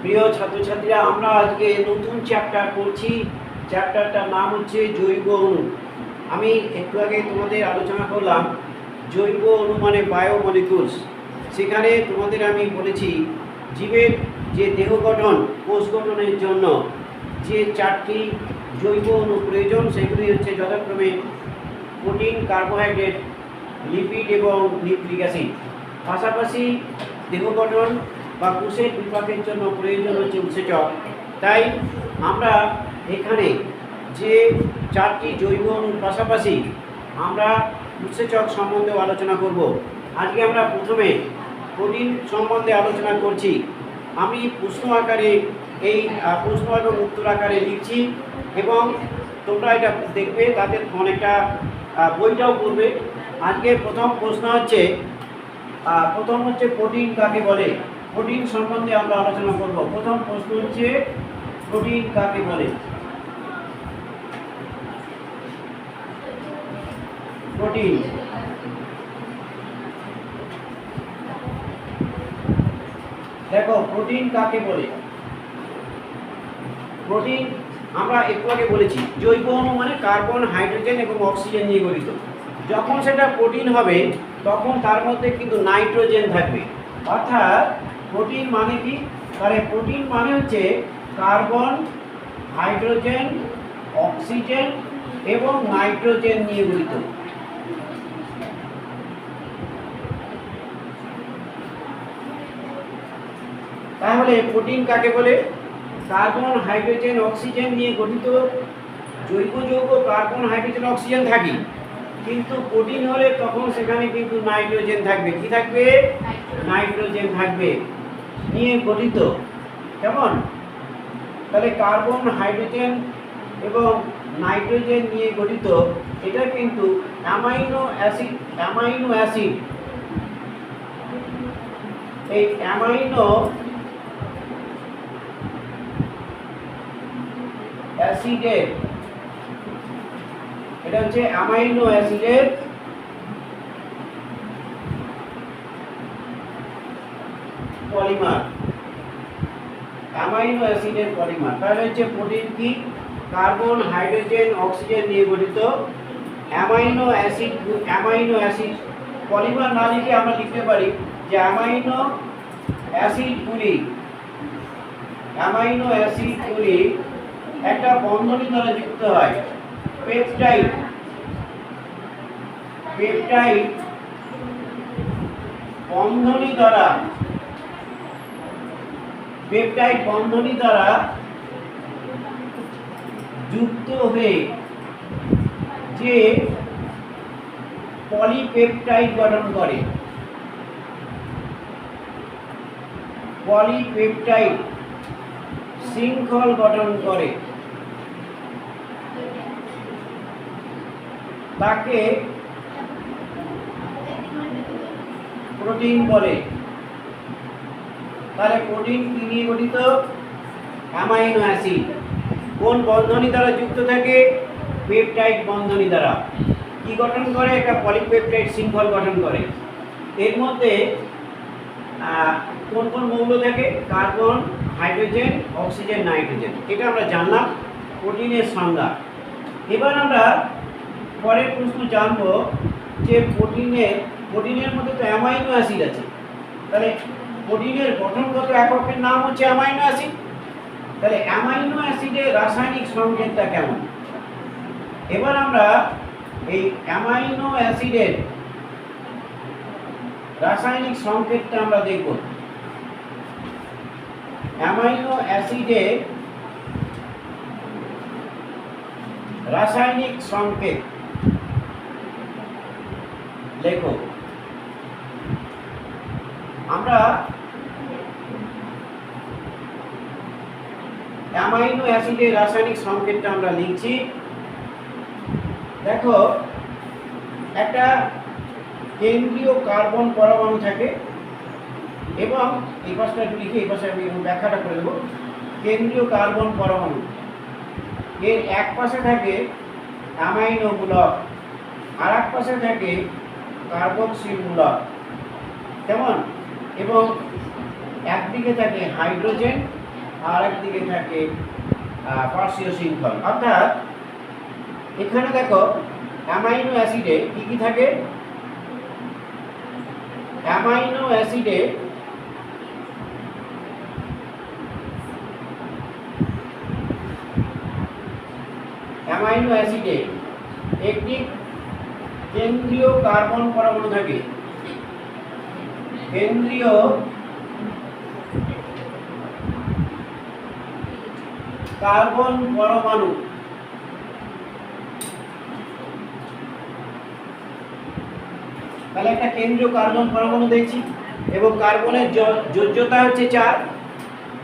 প্রিয় ছাত্রছাত্রীরা, আমরা আজকে নতুন চ্যাপ্টার পড়ছি। চ্যাপ্টারটার নাম হচ্ছে জৈব অণু। আমি একটু আগে তোমাদের আলোচনা করলাম জৈব অণু মানে বায়োমলিকুলস। সেখানে তোমাদের আমি বলেছি জীবের যে দেহ গঠন, কোষ গঠনের জন্য যে 4টি জৈব অণু প্রয়োজন, সেগুলি হচ্ছে যথাক্রমে প্রোটিন, কার্বোহাইড্রেট, লিপিড এবং নিউক্লিক অ্যাসিড। পাশাপাশি দেহ গঠন বা কোষের বিপাকের জন্য প্রয়োজন হচ্ছে উৎসেচক। তাই আমরা এখানে যে 4টি জৈব অণুর পাশাপাশি আমরা উৎসেচক সম্বন্ধেও আলোচনা করব। আজকে আমরা প্রথমে প্রোটিন সম্বন্ধে আলোচনা করছি। আমি প্রশ্ন আকারে এই প্রশ্ন এবং উত্তর আকারে লিখছি এবং তোমরা এটা দেখবে, তাতে অনেকটা বইটাও পড়বে। আজকে প্রথম প্রশ্ন হচ্ছে প্রোটিন কাকে বলে। প্রোটিন সম্বন্ধে আমরা আলোচনা করব। প্রথম প্রশ্ন হচ্ছে প্রোটিন কাকে বলে। প্রোটিন দেখো, প্রোটিন কাকে বলে। প্রোটিন আমরা একটু আগে বলেছি জৈব অণু মানে কার্বন, হাইড্রোজেন এবং অক্সিজেন নিয়ে গঠিত। যখন সেটা প্রোটিন হবে তখন তার মধ্যে কিন্তু নাইট্রোজেন থাকবে। অর্থাৎ প্রোটিন মানে কি? তাহলে প্রোটিন মানে হচ্ছে কার্বন, হাইড্রোজেন, অক্সিজেন এবং নাইট্রোজেন নিয়ে গঠিত। তাহলে প্রোটিন কাকে বলে? কার্বন, হাইড্রোজেন, অক্সিজেন নিয়ে গঠিত জৈব যৌগ কার্বন, হাইড্রোজেন, অক্সিজেন থাকি, কিন্তু প্রোটিন হলে তখন সেখানে কিন্তু নাইট্রোজেন থাকবে। কি থাকবে? নাইট্রোজেন থাকবে নিয়ে গঠিত। কেমন? তাহলে কার্বন, হাইড্রোজেন এবং নাইট্রোজেন নিয়ে গঠিত। এটা কিন্তু অ্যামাইনো অ্যাসিড। অ্যামাইনো অ্যাসিড, এই অ্যামাইনো অ্যাসিডের, এটা হচ্ছে অ্যামাইনো অ্যাসিডের পলিমার। অ্যামাইনো অ্যাসিডের পলিমার। তাহলে হচ্ছে প্রোটিন কি? কার্বন, হাইড্রোজেন, অক্সিজেন নিয়ে গঠিত amino acid. Amino acid polymer না লিখে আমরা লিখতে পারি যে অ্যামাইনো অ্যাসিডগুলি, অ্যামাইনো অ্যাসিডগুলি একটা বন্ধনী দ্বারা যুক্ত হয়। পেপটাইড, পেপটাইড বন্ধনী দ্বারা, পেপটাইড বন্ধনী দ্বারা যুক্ত হয়ে যে পলিপেপটাইড গঠন করে। পলিপেপটাইড শৃঙ্খল গঠন করে, তাকে প্রোটিন বলে। তাহলে প্রোটিন কি নিয়ে গঠিত? Amino acid. কোন বন্ধনী দ্বারা যুক্ত থাকে? পেপটাইড বন্ধনী দ্বারা। কি গঠন করে? একটা পলিপেপটাইড শৃঙ্খল গঠন করে। এর মধ্যে কোন কোন মৌল থাকে? Carbon, hydrogen, oxygen, nitrogen. এটা আমরা জানলাম প্রোটিনের সংজ্ঞা। এবার আমরা পরের প্রশ্ন জানবো যে প্রোটিনের মধ্যে তো অ্যামাইনো অ্যাসিড আছে। তাহলে প্রোটিনের গঠনগত এককের নাম হচ্ছে অ্যামাইনো অ্যাসিড। তাহলে অ্যামাইনো অ্যাসিডের রাসায়নিক সংকেতটা কেমন? এবার আমরা এই অ্যামাইনো অ্যাসিডের রাসায়নিক সংকেতটা আমরা দেখব। অ্যামাইনো অ্যাসিডের রাসায়নিক সংকেত লেখো। আমরা অ্যামাইনো অ্যাসিডের রাসায়নিক সংকেতটা আমরা লিখছি। দেখো, একটা কেন্দ্রীয় কার্বন পরমাণু থাকে এবং এই পাশটা একটু লিখে, এই পাশে আমি ব্যাখ্যাটা করে দেবো। কেন্দ্রীয় কার্বন পরমাণু, এর এক পাশে থাকে অ্যামাইনো মূলক, আর এক পাশে থাকে কার্বক্সিল মূলক। কেমন? এবং একদিকে থাকে হাইড্রোজেন আর একদিকে থাকে পার্শ্বীয় শৃঙ্খল। অর্থাৎ এখানে দেখো অ্যামাইনো অ্যাসিডে কি কি থাকে, অ্যামাইনো অ্যাসিডে একটি কেন্দ্রীয় কার্বন পরমাণু থাকে, কেন্দ্রীয় কার্বন পরমাণু। তাহলে একটা কেন্দ্রীয় কার্বন পরমাণু দেখছি এবং কার্বনের যোজ্যতা হচ্ছে 4।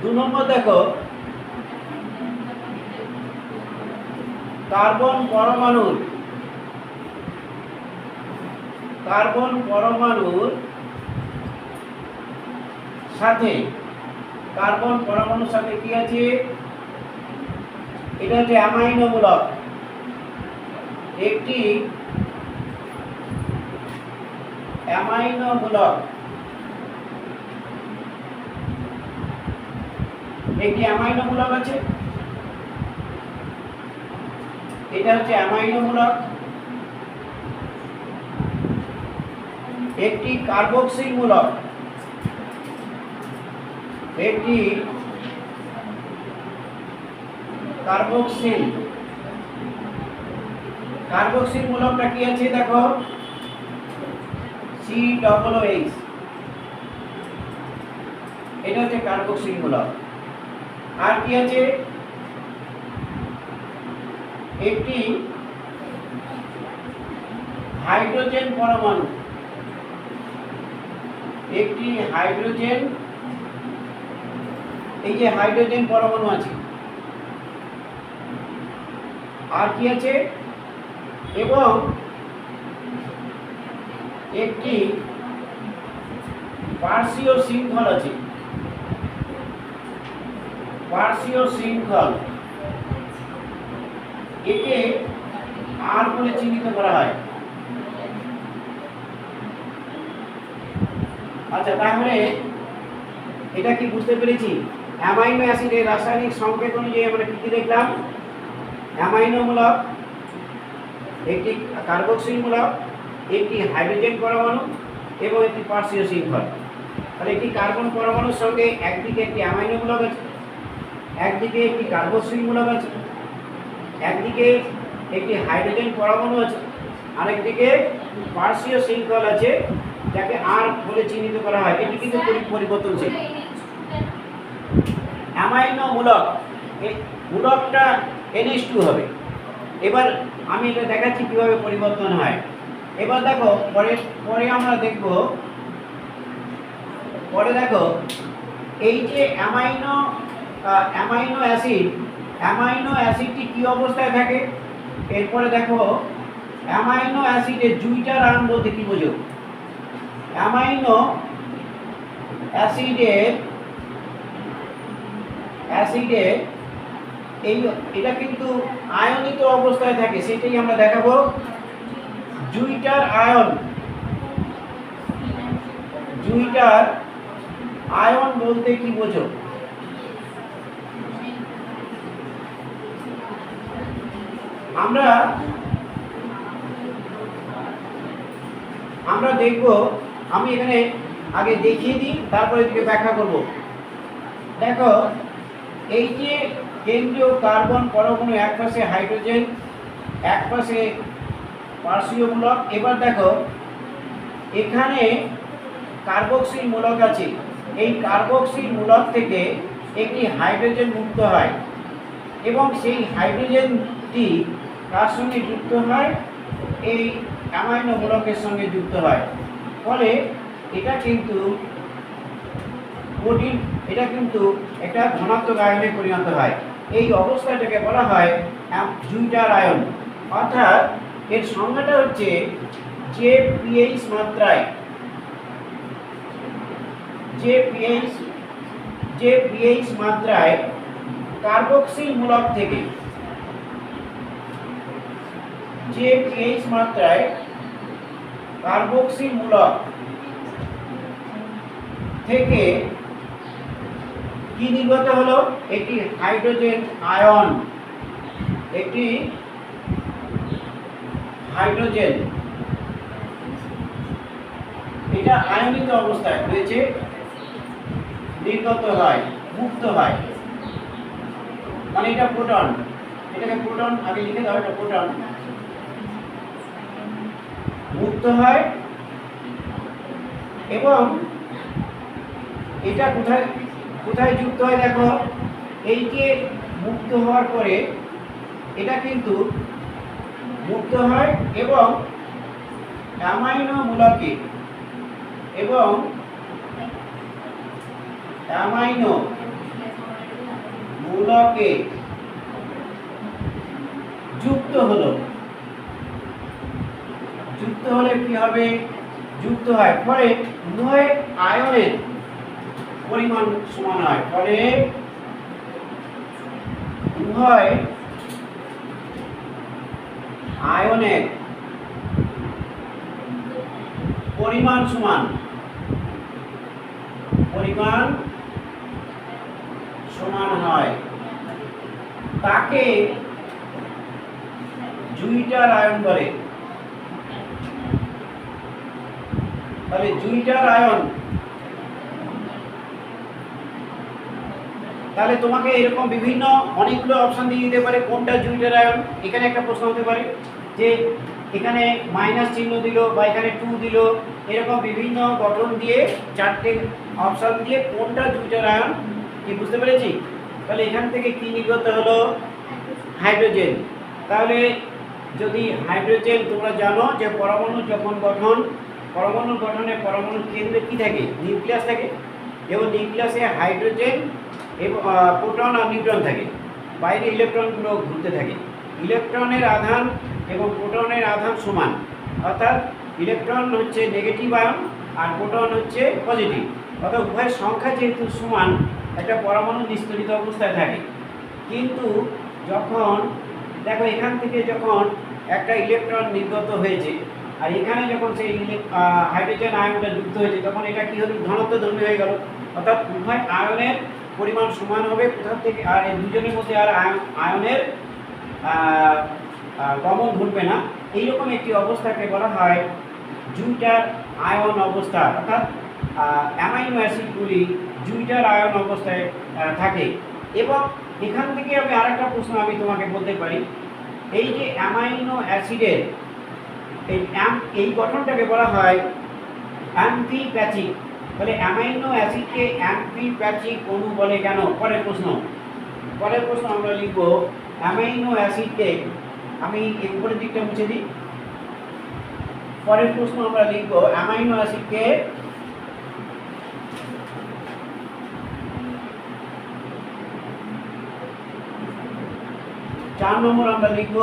2 নম্বর দেখো কার্বন পরমাণুর সাথে কি আছে, এটা হচ্ছে অ্যামাইনো মূলক, একটি অ্যামাইনো মূলক আছে, এটা হচ্ছে অ্যামাইনো মূলক। একটি কার্বক্সিল মূলক, কার্বক্সিল মূলকটা কি আছে দেখো, COOH, এটা হচ্ছে কার্বক্সিল মূলক। আর কি আছে, একটি হাইড্রোজেন পরমাণু, এই যে হাইড্রোজেন পরমাণু আছে। আর কি আছে, এবং একটি পার্শ্বীয় শৃঙ্খল আছে, একে আর বলে চিহ্নিত করা হয়। আচ্ছা, তাহলে এটা কি বুঝতে পেরেছি? অ্যামাইনো অ্যাসিডের রাসায়নিক সংকেত অনুযায়ী আমরা কি কি দেখলাম, অ্যামাইনো মূলক, একটি কার্বক্সিল মূলক, একটি হাইড্রোজেন পরমাণু এবং একটি পার্শ্বীয় শৃঙ্খল। তাহলে একটি কার্বন পরমাণুর সঙ্গে একদিকে একটি অ্যামাইনো মূলক আছে, একদিকে একটি কার্বক্সিল মূলক আছে, একদিকে একটি হাইড্রোজেন পরমাণু আছে, আরেকদিকে পার্শ্বীয় শৃঙ্খল আছে যাকে আর বলে চিহ্নিত করা হয়। এটি কিন্তু পরিবর্তনশীল। অ্যামাইনো মূলকটা NH2 হবে। এবার আমি এটা দেখাচ্ছি কিভাবে পরিবর্তন হয়। এবার দেখো পরে আমরা দেখব, দেখো এই যে অ্যামাইনো অ্যাসিডটি কি অবস্থায় থাকে। এরপরে দেখো অ্যামাইনো অ্যাসিডের জুইটার আয়ন বলতে কি বোঝো, অ্যামাইনো অ্যাসিডের এটা কিন্তু আয়নিত অবস্থায় থাকে, সেটাই আমরা দেখাবো। জুইটার আয়ন বলতে কি বোঝো, আমরা দেখব। আমি এখানে আগে দেখিয়ে দিই, তারপরে এদিকে ব্যাখ্যা করব। দেখো এই যে কেন্দ্রীয় কার্বন পরমাণু, এক পাশে হাইড্রোজেন, এক পাশে পার্শ্বীয় মূলক। এবার দেখো এখানে কার্বক্সিল মূলক আছে, এই কার্বক্সিল মূলক থেকে একটি হাইড্রোজেন মুক্ত হয় এবং সেই হাইড্রোজেনটি কার সঙ্গে যুক্ত হয়, এই অ্যামাইনো মূলকের সঙ্গে যুক্ত হয়। ফলে এটা কিন্তু একটা ধনাত্মক আয়নে পরিণত হয়। এই অবস্থাটাকে বলা হয় জুইটার আয়ন। অর্থাৎ এর সংজ্ঞাটা হচ্ছে যে pH মাত্রায় কার্বক্সিল মূলক থেকে কি নির্গত হলো? একটি হাইড্রোজেন আয়ন, একটি হাইড্রোজেন, এটা আয়নিত অবস্থায় রয়েছে, নির্গত হয়, মুক্ত হয়, মানে এটা প্রোটন, এটাকে প্রোটন আগে লিখে দাও, এটা প্রোটন মুক্ত হয়। এবং এটা কোথায় কোথায় যুক্ত হয়? দেখো, এই যে মুক্ত হওয়ার পরে এটা কিন্তু মুক্ত হয় এবং অ্যামাইনো মূলকে এবং অ্যামাইনো মূলকে যুক্ত হলো। যুক্ত হলে কি হবে? যুক্ত হয়, ফলে উভয় আয়নের পরিমাণ সমান হয়, ফলে উভয় আয়নের পরিমাণ সমান, পরিমাণ সমান হয়, তাকে জুইটার আয়ন বলে। তাহলে জুইটার আয়ন, তাহলে তোমাকে এরকম বিভিন্ন অনেকগুলো অপশন দিয়ে দিতে পারে কোনটা জুইটার আয়ন। এখানে একটা প্রশ্ন হতে পারে যে এখানে মাইনাস চিহ্ন দিল বা এখানে 2 দিল, এরকম বিভিন্ন গঠন দিয়ে চারটে অপশন দিয়ে কোনটা জুইটার আয়ন, কি বুঝতে পেরেছি? তাহলে এখান থেকে কি নির্গত হলো? হাইড্রোজেন। তাহলে যদি হাইড্রোজেন, তোমরা জানো যে পরমাণু যখন গঠন, পরমাণুর গঠনে পরমাণুর কেন্দ্রে কি থাকে? নিউক্লিয়াস থাকে, এবং নিউক্লিয়াসে হাইড্রোজেন এবং প্রোটন আর নিউট্রন থাকে, বাইরে ইলেকট্রনগুলো ঘুরতে থাকে। ইলেকট্রনের আধান এবং প্রোটনের আধান সমান, অর্থাৎ ইলেকট্রন হচ্ছে নেগেটিভ আয়ন আর প্রোটন হচ্ছে পজিটিভ, অর্থাৎ উভয়ের সংখ্যা যেহেতু সমান, একটা পরমাণু নিস্তরিত অবস্থায় থাকে। কিন্তু যখন দেখো এখান থেকে যখন একটা ইলেকট্রন নির্গত হয়েছে আর এখানে যখন সেই হাইড্রোজেন আয়নটা যুক্ত হয়েছে, তখন এটা কি হলো? ধনাত্মধর্মী হয়ে গেল, অর্থাৎ উভয় আয়নের পরিমাণ সমান হবে কোথা থেকে, আর এই দুজনের মধ্যে আর আয়নের গমন ঘটবে না। এইরকম একটি অবস্থাকে বলা হয় জুইটার আয়ন অবস্থা, অর্থাৎ অ্যামাইনো অ্যাসিডগুলি জুইটার আয়ন অবস্থায় থাকে। এবং এখান থেকে আমি আরেকটা প্রশ্ন আমি তোমাকে বলতে পারি, এই যে অ্যামাইনো অ্যাসিডের এই গঠনটাকে বলা হয় অ্যাম্ফিপ্যাথিক। তাহলে অ্যামাইনো অ্যাসিডকে অ্যাম্ফিপ্যাথিক অণু বলে কেন? পরের প্রশ্ন আমরা লিখব অ্যামাইনো অ্যাসিডকে, আমি এই উপরের দিকটা মুছে দিই। পরের প্রশ্ন আমরা লিখব অ্যামাইনো অ্যাসিডকে চার নম্বর আমরা লিখব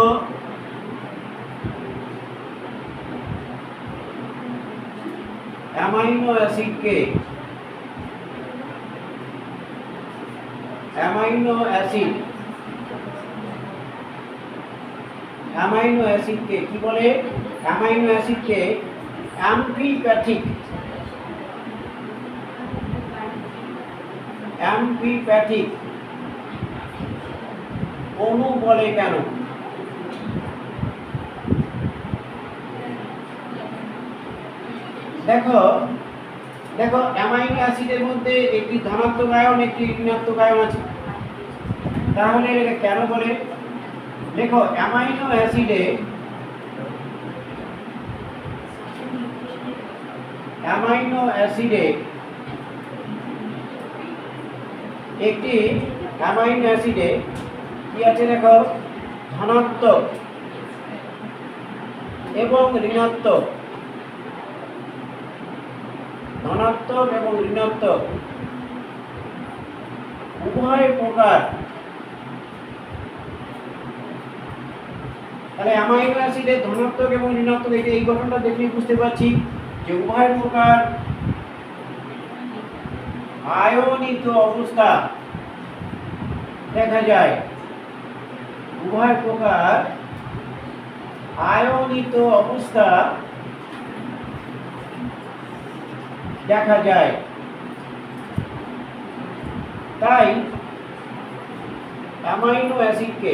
অ্যামাইনো অ্যাসিডকে অ্যামাইনো অ্যাসিডকে কি বলে? অ্যামাইনো অ্যাসিডকে অ্যাম্ফিপ্যাথিক অণু বলে কেন? দেখো অ্যামাইনো অ্যাসিডের মধ্যে একটি ধনাত্মক আয়ন, একটি ঋণাত্মক আয়ন আছে, তাহলে এটা কেন বলে? দেখো অ্যামাইনো অ্যাসিডে একটি অ্যামাইনো অ্যাসিডে কি আছে? দেখো ধনাত্মক এবং ঋণাত্মক, উভয় প্রকার। তাহলে অ্যামাইনো অ্যাসিডের ধনাত্মক এবং ঋণাত্মক, এই গঠনটা দেখলেই বুঝতে পারছি যে উভয় প্রকার আয়নিত অবস্থা দেখা যায়, উভয় প্রকার আয়নিত অবস্থা দেখা যায়। তাই অ্যামাইনো অ্যাসিডকে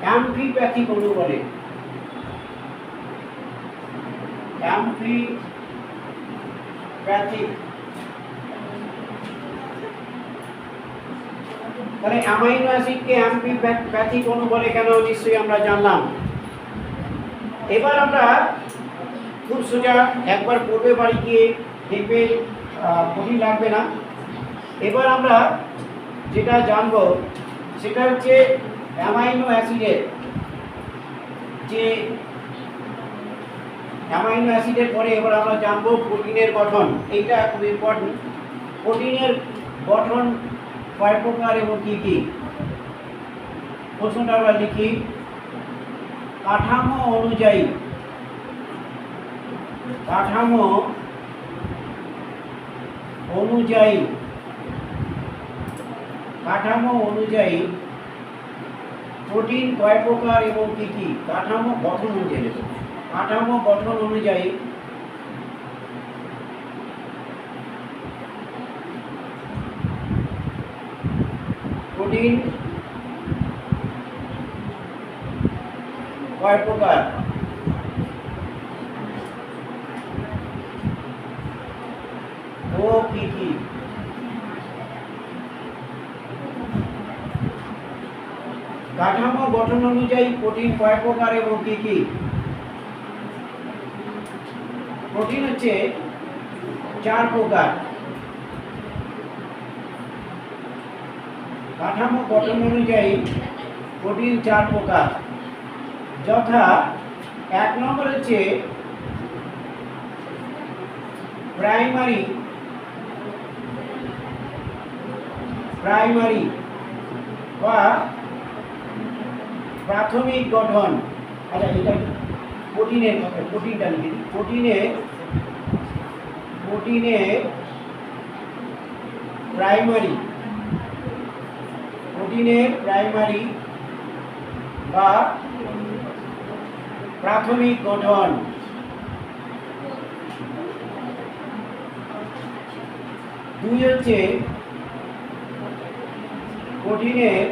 অ্যাম্ফিপ্যাথিক অণু বলে। অ্যাম্ফিপ্যাথিক। তাহলে অ্যামাইনো অ্যাসিডকে অ্যাম্ফিপ্যাথিক অণু বলে কেন, নিশ্চয়ই আমরা জানলাম। এবার আমরা খুব সোজা একবার পড়বে, বাড়ি গিয়ে দেখবে, কঠিন লাগবে না। এবার আমরা যেটা জানবো সেটা হচ্ছে অ্যামাইনো অ্যাসিডের পরে এবার আমরা জানবো প্রোটিনের গঠন। এইটা খুব ইম্পর্টেন্ট। প্রোটিনের গঠন কয় প্রকার এবং কী কী? প্রশ্নটা আমরা লিখি। কাঠামো অনুযায়ী প্রোটিন কয় প্রকার এবং কী কী? কাঠামো গঠন অনুযায়ী প্রোটিন কয় প্রকার? ও কি কি? কাঠামো গঠন অনুযায়ী প্রোটিন কয় প্রকার এবং কি কি? প্রোটিন হচ্ছে 4 প্রকার। কাঠামো গঠন অনুযায়ী প্রোটিন 4 প্রকার, যথা 1 নম্বর হচ্ছে প্রাইমারি বা প্রাথমিক গঠন। আচ্ছা, এটা প্রোটিনের কথা, প্রোটিনটা লিখে দিই। প্রোটিনের প্রাইমারি বা প্রাথমিক গঠন। 2 হচ্ছে প্রোটিনের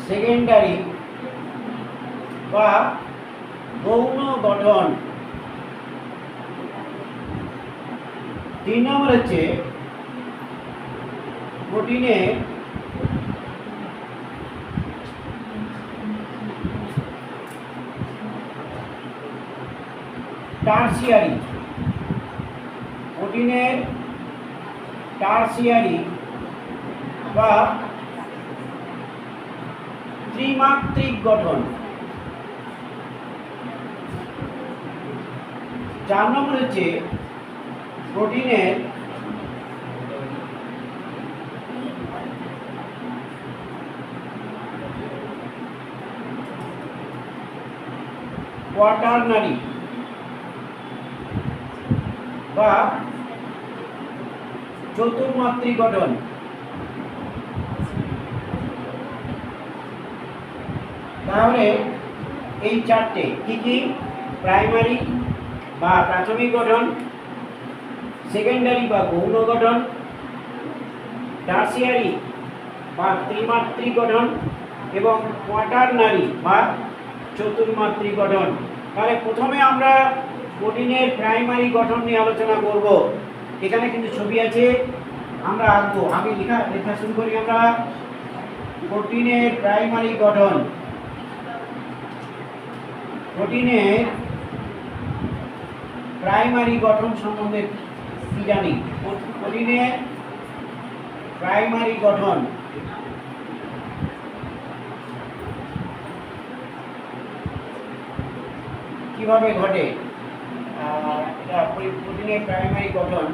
সেকেন্ডারি বা গৌণ গঠন। 3 নম্বর হচ্ছে প্রোটিনের টারসিয়ারি বা ত্রিমাত্রিক গঠন। 4 নম্বর হচ্ছে প্রোটিনের কোয়াটারনারি বা চতুর্মাত্রিক গঠন। তাহলে এই 4টে কি কি? প্রাইমারি বা প্রাথমিক গঠন, সেকেন্ডারি বা গৌণ গঠন, টারসিয়ারি বা ত্রিমাত্রিক গঠন এবং কোয়াটারনারি বা চতুর্মাত্রিক গঠন। তাহলে প্রথমে আমরা প্রোটিনের প্রাইমারি গঠন নিয়ে আলোচনা করব। এখানে কিন্তু ছবি আছে, আমরা আঁকবো। আমি লেখা শুরু করি। আমরা প্রোটিনের প্রাইমারি গঠন। প্রোটিনের প্রাইমারি গঠন সম্বন্ধে কি জানি? প্রোটিনের প্রাইমারি গঠন কিভাবে ঘটে? এটা প্রোটিনের প্রাইমারি গঠন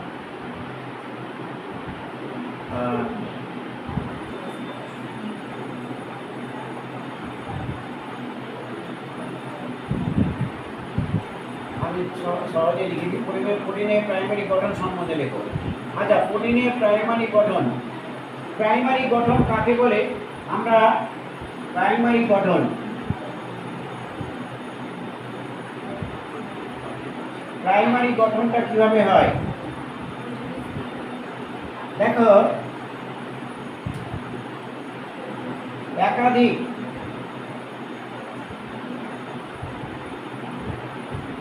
আমি সহজে লিখে দিই। প্রোটিনের প্রাইমারি গঠন সম্বন্ধে লেখো। আচ্ছা, প্রোটিনের প্রাইমারি গঠন। প্রাইমারি গঠন কাকে বলে? আমরা প্রাইমারি গঠন, প্রাইমারি গঠনটা কিভাবে হয় দেখো, একাধিক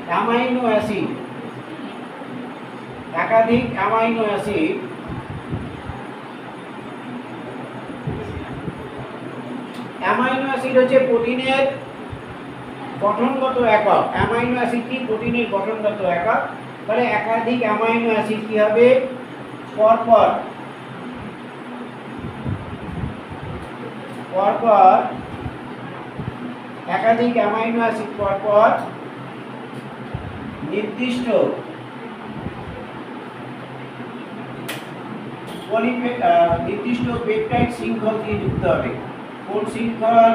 অ্যামাইনো অ্যাসিড, একাধিক অ্যামাইনো অ্যাসিড অ্যামাইনো অ্যাসিড হচ্ছে প্রোটিনের গঠনগত একক। অ্যামাইনো অ্যাসিড কি? প্রোটিনের গঠনগত একক। তাহলে একাধিক অ্যামাইনো অ্যাসিড কি হবে? পরপর পরপর একাধিক অ্যামাইনো অ্যাসিড পরপর নির্দিষ্ট নির্দিষ্ট পেপটাইড শৃঙ্খল দিয়ে যুক্ত হবে। কোন শৃঙ্খল?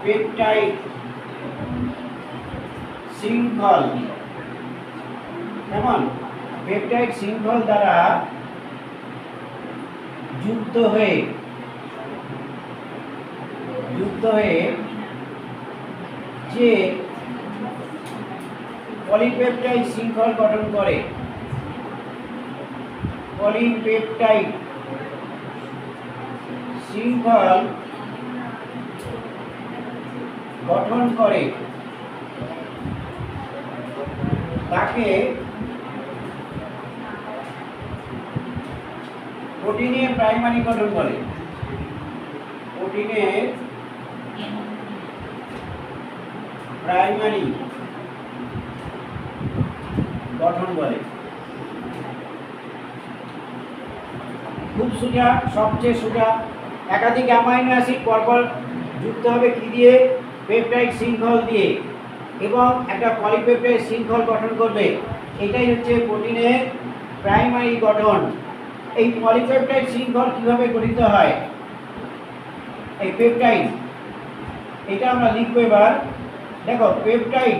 পেপটাইড শৃঙ্খল। কেমন? পেপটাইড শৃঙ্খল দ্বারা যুক্ত হয়ে যে পলিপেপটাইড শৃঙ্খল গঠন করে, পলিপেপটাইড শৃঙ্খল গঠন করে তাকে প্রোটিনের প্রাইমারি গঠন বলে। প্রোটিনের প্রাইমারি গঠন বলে। খুব সোজা, সবচেয়ে সোজা। একাধিক অ্যামাইনো অ্যাসিড পরপর যুক্ত হবে কি দিয়ে? পেপটাইড শৃঙ্খল দিয়ে, এবং একটা পলিপেপটাইড শৃঙ্খল গঠন করবে। এটাই হচ্ছে প্রোটিনের প্রাইমারি গঠন। এই পলিপেপটাইড শৃঙ্খল কিভাবে গঠিত হয়? এই পেপটাইড, এটা আমরা লিখবো এবার। দেখো, পেপটাইড,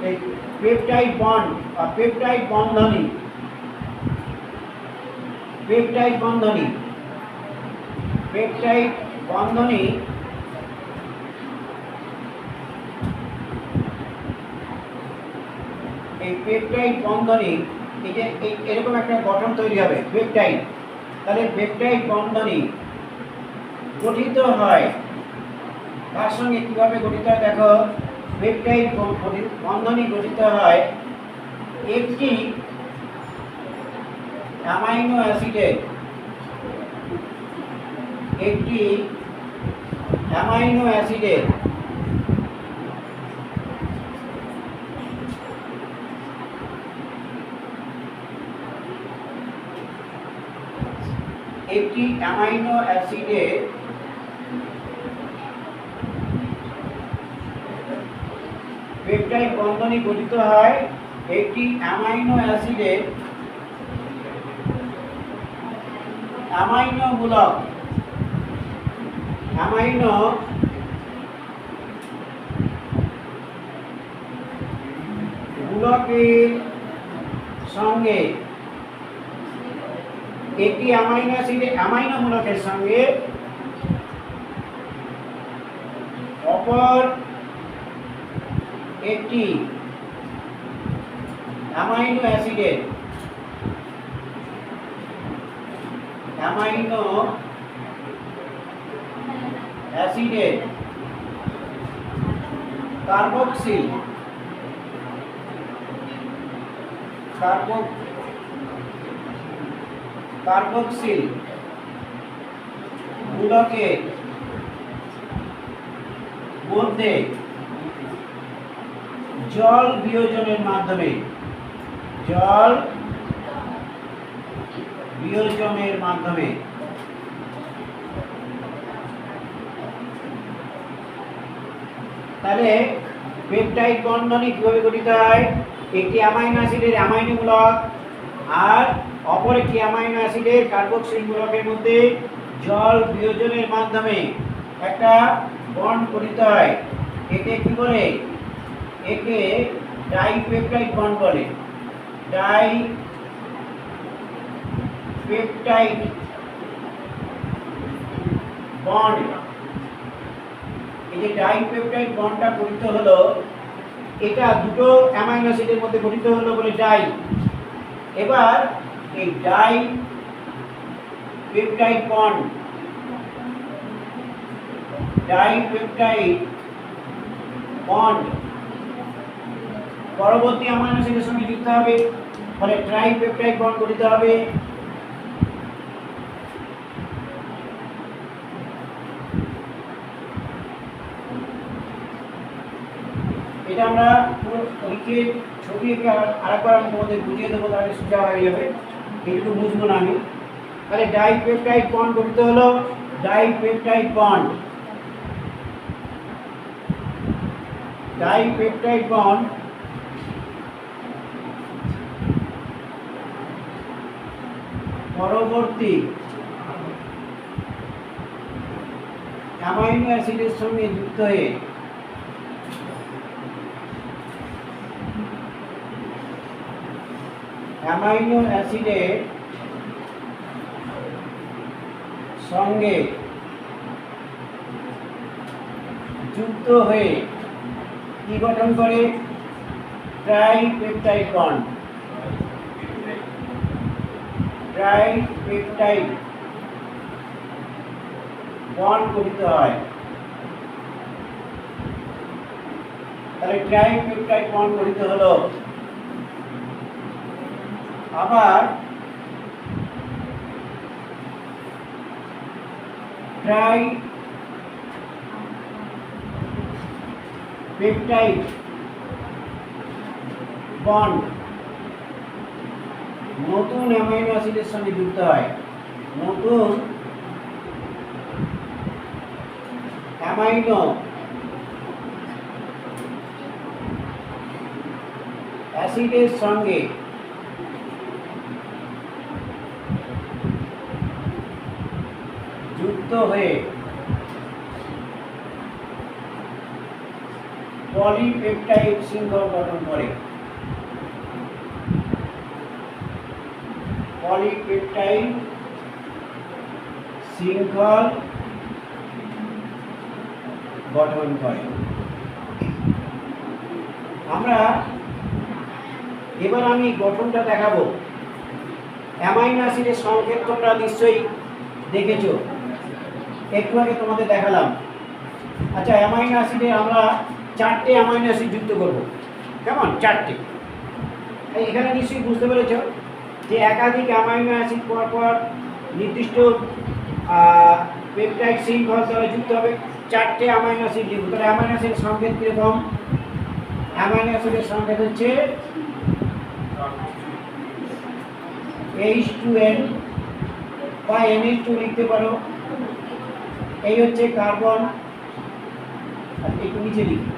এই পেপটাইড বন্ড বা পেপটাইড বন্ধনী, পেপটাইড বন্ধনী, পেপটাইড বন্ধনী এই পেপটাইড বন্ধনী, এই যে এরকম একটা গঠন তৈরি হবে পেপটাইড। তাহলে পেপটাইড বন্ধনী গঠিত হয় তার সঙ্গে কিভাবে গঠিত হয় দেখো। পেপটাইড বন্ধনী গঠিত হয় একটি অ্যামাইনো অ্যাসিডের, একটি অ্যামাইনো অ্যাসিডের একটি অ্যামাইনো অ্যাসিডের পেপটাইড বন্ধনী গঠিত হয় একটি অ্যামাইনো অ্যাসিডের অ্যামাইনো মূলক, অ্যামাইনো মূলকের সঙ্গে, একটি অ্যামাইনো অ্যাসিডের অ্যামাইনো মূলকের সঙ্গে অপর একটি অ্যামাইনো অ্যাসিডের কার্বক্সিল মূলকের মধ্যে জল বিয়োজনের মাধ্যমে তাহলে পেপটাইড বন্ধনী কিভাবে গঠিত হয়? একটি অ্যামাইনো অ্যাসিডের অ্যামাইনো মূলক আর অপর একটি অ্যামাইনো অ্যাসিডের কার্বক্সিল মূলকের মধ্যে জল বিয়োজনের মাধ্যমে একটা বন্ড গঠিত হয়। একে কি বলে? একে ডাইপেপটাইড বন্ড বলে। Die peptide bond. এই যে ডাই পেপটাইড বন্ডটা গঠিত হলো, এটা দুটো অ্যামাইনো অ্যাসিডের মধ্যে গঠিত হলো বলে ডাই। এবার এই die peptide bond, die peptide bond পরবর্তী অ্যামাইনো অ্যাসিডের সঙ্গে যুক্ত হবে, ফলে ট্রাই পেপটাইড বন্ড গঠিত হবে। এটা আমরা পুরো লিখে ছবি এঁকে আরেকবার আমি তোমাদের বুঝিয়ে দেবো, তাহলে সোজা হয়ে যাবে, এইটুকু বুঝবো না আমি। তাহলে ডাই পেপটাইড বন্ড গঠিত হলো, die peptide bond, die peptide bond পরবর্তী অ্যামাইনো অ্যাসিডের সঙ্গে যুক্ত হয়ে অ্যামাইনো অ্যাসিডের সঙ্গে যুক্ত হয়ে কি গঠন করে? ট্রাইপেপটাইড বন্ড, ট্রাইপেপটাইড বন্ড গঠিত হয়। তাহলে ট্রাইপেপটাইড বন্ড গঠিত হলো। আবার ট্রাইপেপটাইড বন্ড নতুন অ্যামাইনো অ্যাসিডের সঙ্গে যুক্ত হয়, নতুন অ্যামাইনো অ্যাসিডের সঙ্গে যুক্ত হয়ে পলিপেপটাইড শৃঙ্খল গঠন করে, পলিপেপটাইড শৃঙ্খল গঠন করে। আমরা এবার আমি গঠনটা দেখাবো। অ্যামাইনো অ্যাসিডের সংকেত তোমরা নিশ্চয়ই দেখেছো, একটু আগে তোমাদের দেখালাম। আচ্ছা, অ্যামাইনো অ্যাসিডে আমরা 4টে অ্যামাইনো অ্যাসিড যুক্ত করব, কেমন? 4টে। এখানে নিশ্চয়ই বুঝতে পেরেছ যে একাধিক অ্যামাইনো অ্যাসিড পর নির্দিষ্ট পেপটাইড শৃঙ্খল দ্বারা যুক্ত হবে। 4টে অ্যামাইনো অ্যাসিড লিখব। তাহলে অ্যামাইনো অ্যাসিডের সংকেত কীরকম? অ্যামাইনো অ্যাসিডের সংকেত হচ্ছে H2N বা NH2 লিখতে পারো। এই হচ্ছে কার্বন, একটু নিচে লিখি,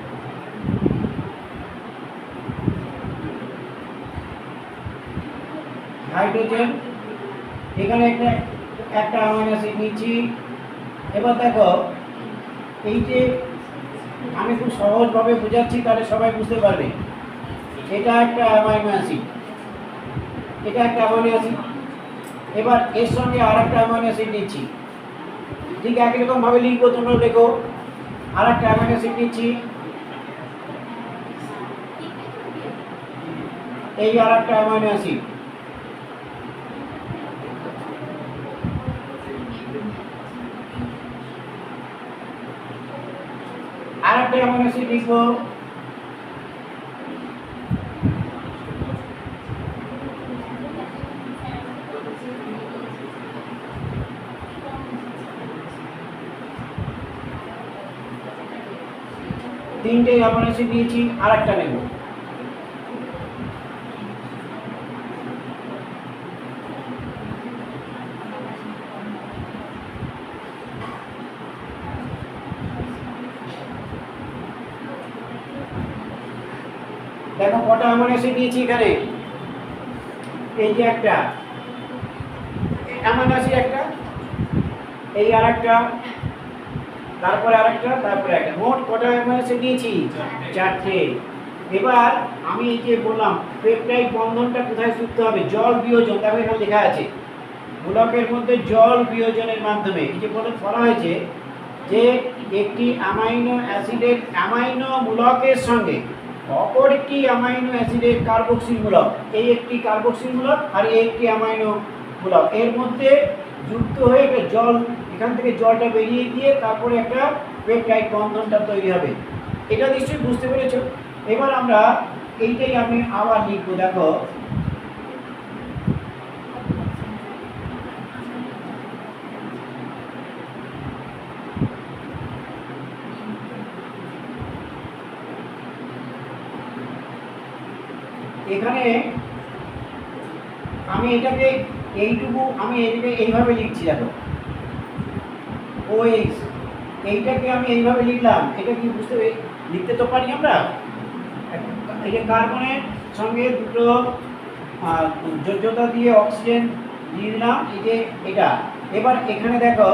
হাইড্রোজেন। এখানে একটা অ্যামাইনো অ্যাসিড নিচ্ছি। এবার দেখো, এই যে আমি খুব সহজভাবে বোঝাচ্ছি, তাহলে সবাই বুঝতে পারবে। এটা একটা অ্যামাইনো অ্যাসিড, এটা একটা অ্যামাইনো অ্যাসিড। এবার এর সঙ্গে আর একটা অ্যামাইনো অ্যাসিড নিচ্ছি, ঠিক একই রকম ভাবে লিখবো, তোমরা লেখো। আর একটা অ্যামাইনো অ্যাসিড নিচ্ছি, এই আর একটা অ্যামাইনো অ্যাসিড। আর একটা অ্যামাইনো অ্যাসিড লিখবো, তিনটে অ্যামাইনো অ্যাসিড দিয়েছি, আর একটা নেব। দেখো কটা অ্যামাইনো অ্যাসিড নিয়েছি এখানে। এই যে একটা অ্যামাইনো অ্যাসিড, একটা, এই আর একটা, তারপরে আরেকটা, তারপরে একটা। মোট কটা অ্যামাইনো অ্যাসিড নিয়েছি? 4টে। এবার আমি এই যে বললাম পেপটাইড বন্ধনটা কোথায় যুক্ত হবে, জল বিয়োজন, দেখো এখানে লেখা আছে মূলকের মধ্যে জল বিয়োজনের মাধ্যমে। এই যে বলা হয়েছে যে একটি অ্যামাইনো অ্যাসিডের অ্যামাইনো মূলকের সঙ্গে অপর একটি অ্যামাইনো অ্যাসিডের কার্বক্সিল মূলক, এই একটি কার্বক্সিল মূলক আর এই একটি অ্যামাইনো মূলক এর মধ্যে যুক্ত হয়ে একটা জল, এখান থেকে জলটা বেরিয়ে গিয়ে তারপরে একটা পেপটাইড বন্ধনটা তৈরি হবে। এটা নিশ্চয়ই বুঝতে পেরেছো। এবার আমরা এইটাই আমি আবার লিখবো, দেখো এখানে আমি এটাকে এইটুকু আমি এটাকে এইভাবে লিখছি, দেখো OH এইটাকে আমি এইভাবে লিখলাম। এটা কি বুঝতে লিখতে তো পারি আমরা, এই যে কার্বনের সঙ্গে দুটো যোজ্যতা দিয়ে অক্সিজেন দিয়ে দিলাম, এই যে এটা। এবার এখানে দেখো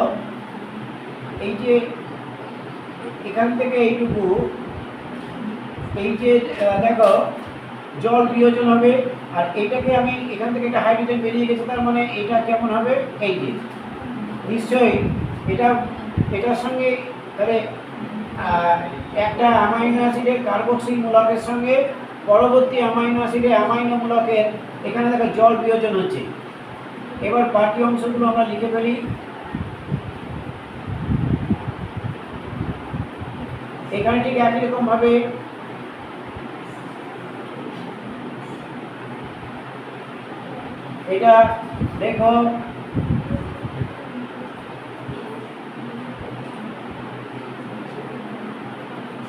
এই যে এখান থেকে এইটুকু, এই যে দেখো জল বিয়োজন হবে, আর এইটাকে আমি এখান থেকে একটা হাইড্রোজেন বেরিয়ে গেছে, তার মানে এটা কেমন হবে, এই যে নিশ্চয়ই এটার সঙ্গে তাহলে একটা অ্যামাইনো অ্যাসিডের কার্বক্সিল মূলকের সঙ্গে পরবর্তী অ্যামাইনো অ্যাসিডের অ্যামাইনো মূলকের এখানে দেখো জল বিয়োজন হচ্ছে। এবার বাকি অংশগুলো আমরা লিখে ফেলি। এখানে ঠিক একই রকম ভাবে এটা দেখো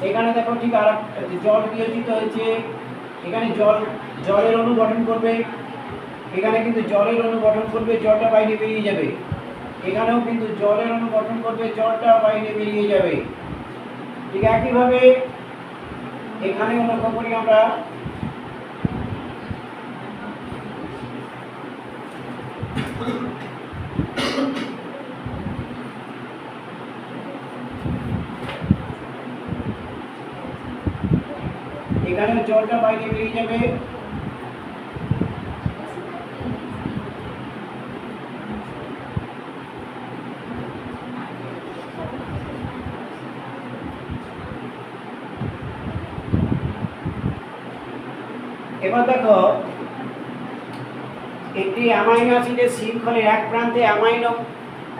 এখানে দেখো ঠিক আর জল বিয়োজিত হয়েছে, এখানে জলের অণু গঠন করবে, এখানে কিন্তু জলের অণু গঠন করবে, জলটা বাইরে বেরিয়ে যাবে। এখানেও কিন্তু জলের অণু গঠন করবে, জলটা বাইরে বেরিয়ে যাবে। ঠিক একইভাবে এখানেও লক্ষ্য করি আমরা, এখানে জলটা বাইরে বেরিয়ে যাবে। এবার দেখো একটি অ্যামাইনো অ্যাসিডের শৃঙ্খলের এক প্রান্তে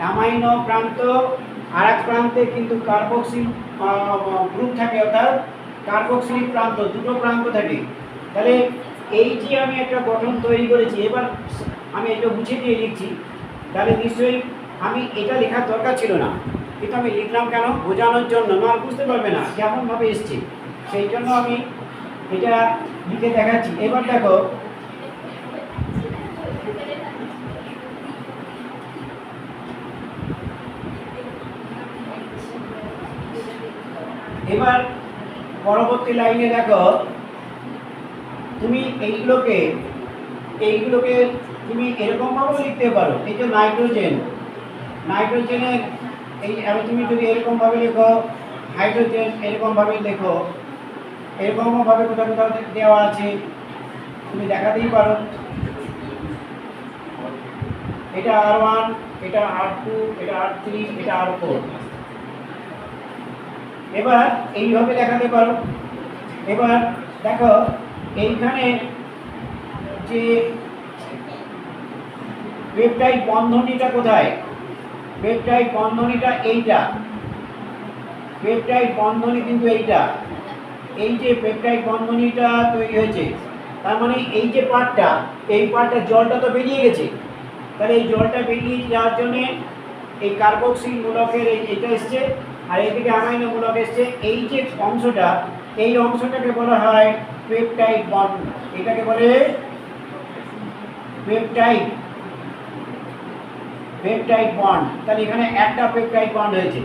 অ্যামাইনো প্রান্ত আর এক প্রান্তে কিন্তু কার্বক্সিল গ্রুপ থাকে, অর্থাৎ কার্বক্সিলিক প্রান্ত, দুটো প্রান্ত থাকে। তাহলে এই যে আমি একটা গঠন তৈরি করেছি, এবার আমি এটা মুছে দিয়ে লিখছি, তাহলে নিশ্চয়ই আমি এটা লেখার দরকার ছিল না, কিন্তু আমি লিখলাম কেন, বোঝানোর জন্য, না বুঝতে পারবে না কেমনভাবে এসছে, সেই জন্য আমি এটা লিখে দেখাচ্ছি। এবার দেখো এবার পরবর্তী লাইনে দেখো তুমি এইগুলোকে তুমি এরকমভাবেও লিখতে পারো। এই যে নাইট্রোজেনের এই তুমি যদি এরকমভাবে লেখো, হাইড্রোজেন এরকমভাবে লেখো, এরকমভাবে কোথাও কোথাও দেওয়া আছে, তুমি দেখাতেই পারো। এটা R1, এটা R2, এটা R3, এটা R4। এবার এইভাবে দেখাতে পারো। এবার দেখো এইখানে যে পেপটাইড বন্ধনীটা কোথায়, পেপটাইড বন্ধনীটা এইটা, পেপটাইড বন্ধনী কিন্তু এইটা, এই যে পেপটাইড বন্ধনীটা তৈরি হয়েছে, তার মানে এই যে পার্টটা, এই পার্টটা জলটা তো বেরিয়ে গেছে, তাহলে এই জলটা বেরিয়ে যাওয়ার জন্য এই কার্বক্সিল মূলকের এইটা এসছে, আর এইদিকে অ্যামাইনো মূলক এসছে। এই যে অংশটা, এই অংশটাকে বলা হয় পেপটাইড বন্ড, এটাকে বলে পেপটাইড বন্ড। তাহলে এখানে একটা পেপটাইড বন্ড হয়েছে,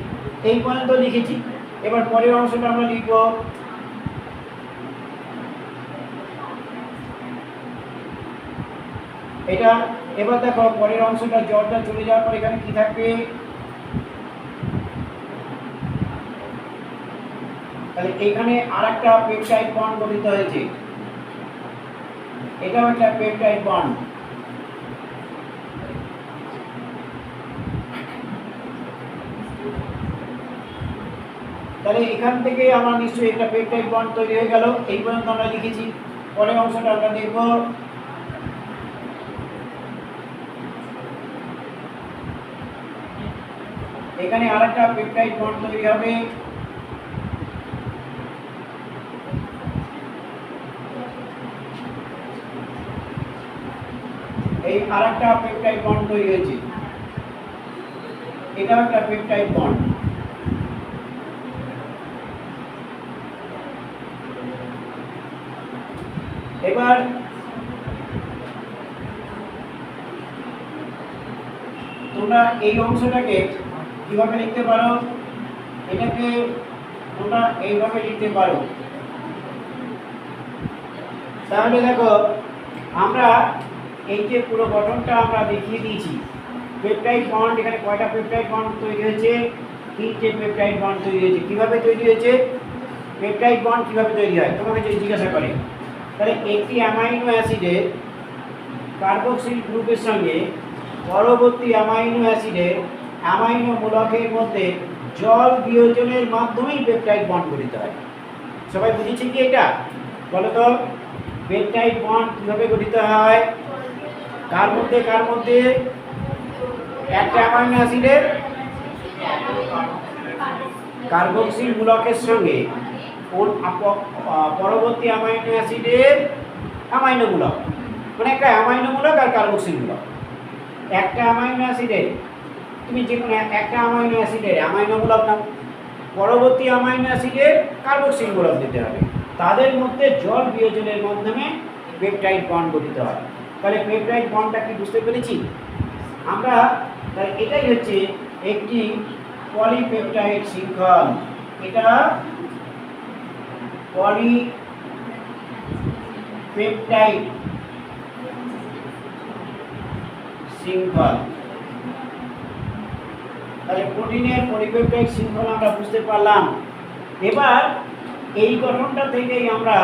এই পর্যন্ত লিখেছি। এবার পরের অংশটা আমরা লিখব, এটা। এবার দেখো পরের অংশটা, জলটা চলে যাওয়ার পর এখানে কি থাকবে, তাহলে এখানে আরেকটা পেপটাইড বন্ড গঠিত হয়েছে, এটাও একটা পেপটাইড বন্ড। তাহলে এখান থেকে আমরা নিশ্চয়ই একটা পেপটাইড বন্ড তৈরি হয়ে গেল। এই পর্যন্ত আমরা লিখেছি। পরের অংশটা আমরা দেখব। এখানে আরেকটা পেপটাইড বন্ড তৈরি হবে। এই আরেকটা পেপটাইড বন্ড তৈরি হয়েছে, এটাও একটা পেপটাইড বন্ড। এবার তোমরা এই অংশটাকে কিভাবে লিখতে পারো, এটাকে তোমরা এইভাবে লিখতে পারো। তাহলে দেখো, আমরা এই যে পুরো গঠনটা আমরা দেখিয়ে দিয়েছি। পেপটাইড বন্ড, এখানে কয়টা পেপটাইড বন্ড তৈরি হয়েছে? 3টে পেপটাইড বন্ড তৈরি হয়েছে। কিভাবে তৈরি হয়েছে? পেপটাইড বন্ড কিভাবে তৈরি হয় তোমাকে যদি জিজ্ঞাসা করে, তাহলে একটি অ্যামাইনো অ্যাসিডের কার্বক্সিল গ্রুপের সঙ্গে পরবর্তী অ্যামাইনো অ্যাসিডের অ্যামাইনো মূলকের মধ্যে জল বিয়োজনের মাধ্যমেই পেপটাইড বন্ড গঠিত হয়। সবাই বুঝেছে কি এটা? বলো তো, পেপটাইড বন্ড কিভাবে গঠিত হয়? কার মধ্যে একটা অ্যামাইনো অ্যাসিডের কার্বক্সিল মূলকের সঙ্গে পরবর্তী অ্যামাইনো অ্যাসিডের অ্যামাইনো মূলক, মানে একটা অ্যামাইনো মূলক আর কার্বক্সিল মূলক। একটা অ্যামাইনো অ্যাসিডের, তুমি যে কোনো একটা অ্যামাইনো অ্যাসিডের অ্যামাইনো মূলক নাও, পরবর্তী অ্যামাইনো অ্যাসিডের কার্বক্সিল মূলক দিতে হবে। তাদের মধ্যে জল বিয়োজনের মাধ্যমে পেপটাইড বন্ড গঠিত হয়। তাহলে পেপটাইড বন্ডটা কি বুঝতে পেরেছি আমরা? তাহলে এটাই হচ্ছে একটি পলিপেপটাইড শৃঙ্খল। এটা পলিপেপটাইড শৃঙ্খল। তাহলে প্রোটিনের পলিপেপটাইড শৃঙ্খল আমরা বুঝতে পারলাম। এবার এই গঠনটা থেকেই আমরা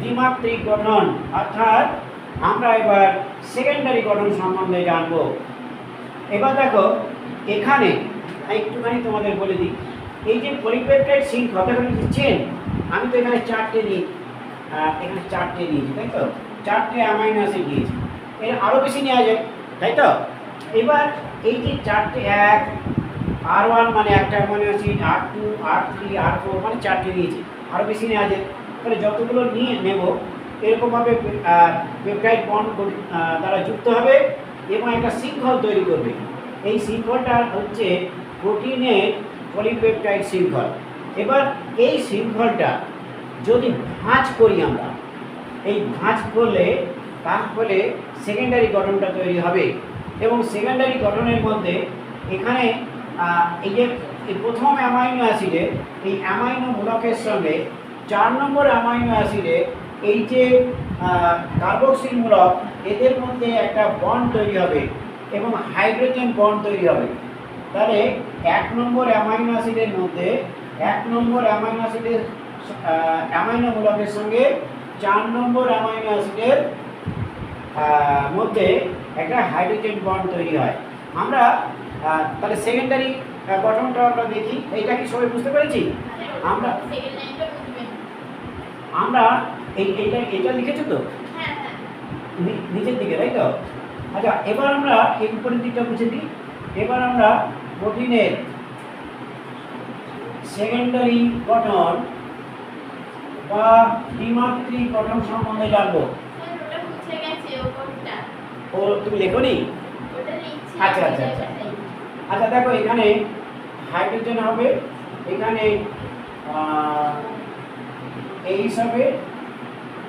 দ্বিমাত্রিক গঠন, অর্থাৎ আমরা এবার সেকেন্ডারি গঠন সম্বন্ধে জানব। এবার দেখো, এখানে একটুখানি তোমাদের বলে দিই, এই যে পলিপেপটাইড শৃঙ্খল এখানে দিচ্ছেন, আমি তো এখানে 4টে নিয়েছি, তাই তো? 4টে অ্যামাইনো অ্যাসিড দিয়েছি, এর আরও বেশি নেওয়া যায়, তাই তো? এবার এই যে 4টে, এক R1 মানে একটা amino acid, R2, R3, R4 মানে 4টে নিয়েছি, আরও বেশি নেওয়া যায়। তাহলে যতগুলো নিয়ে নেব এরকমভাবে পেপটাইড বন্ড দ্বারা যুক্ত হবে এবং একটা শৃঙ্খল তৈরি করবে। এই শৃঙ্খলটা হচ্ছে প্রোটিনের পলিপেপটাইড শৃঙ্খল। এবার এই শৃঙ্খলটা যদি ভাঁজ করি আমরা, এই ভাঁজ করলে তাহলে সেকেন্ডারি গঠনটা তৈরি হবে। এবং সেকেন্ডারি গঠনের মধ্যে এখানে এই যে প্রথম অ্যামাইনো অ্যাসিডে, এই অ্যামাইনো মূলকের সঙ্গে 4 নম্বর অ্যামাইনো অ্যাসিডে এই যে কার্বক্সিল মূলক, এদের মধ্যে একটা বন্ড তৈরি হবে এবং হাইড্রোজেন বন্ড তৈরি হবে। তাহলে 1 নম্বর অ্যামাইনো অ্যাসিডের মধ্যে 1 নম্বর অ্যামাইনো অ্যাসিডের অ্যামাইনো মূলকের সঙ্গে 4 নম্বর অ্যামাইনো অ্যাসিডের মধ্যে একটা হাইড্রোজেন বন্ড তৈরি হয়। আমরা তাহলে সেকেন্ডারি গঠনটা আমরা দেখি। এইটা কি সবাই বুঝতে পেরেছি? আমরা এটা লিখেছো তো নিচের দিকে, তাই তো? আচ্ছা, এবার আমরা এই উপরের দিকটা বুঝে দিই। এবার আমরা প্রোটিনের সেকেন্ডারি গঠন বা দ্বিমাত্রিক গঠন সম্বন্ধে জানবো। ও তুমি লেখোনি? আচ্ছা আচ্ছা আচ্ছা আচ্ছা, দেখো এখানে হাইড্রোজেন হবে, এখানে এইচ হবে,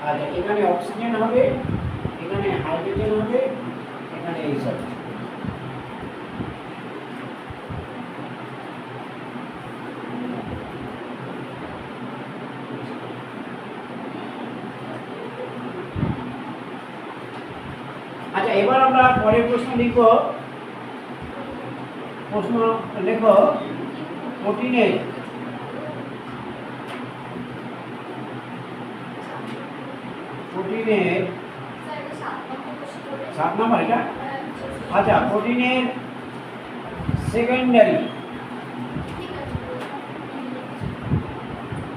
আচ্ছা এখানে অক্সিজেন হবে, এখানে হাইড্রোজেন হবে, এখানে এইচ হবে। আচ্ছা, এবার আমরা পরের প্রশ্ন লিখব। প্রশ্ন লেখো, প্রোটিনের প্রোটিনের 7 নম্বর এটা। আচ্ছা, প্রোটিনের সেকেন্ডারি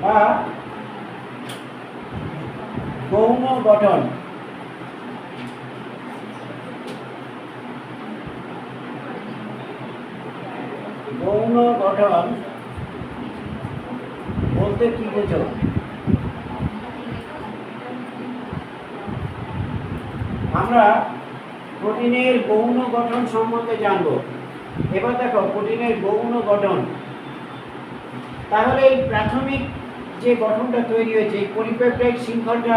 বা গৌণ গঠন। গৌণ গঠন বলতে কি বোঝো? আমরা প্রোটিনের গৌণ গঠন সম্বন্ধে জানবো। এবার দেখো প্রোটিনের গৌণ গঠন, তাহলে এই প্রাথমিক যে গঠনটা তৈরি হয়েছে, এই পলিপেপটাইড শৃঙ্খলটা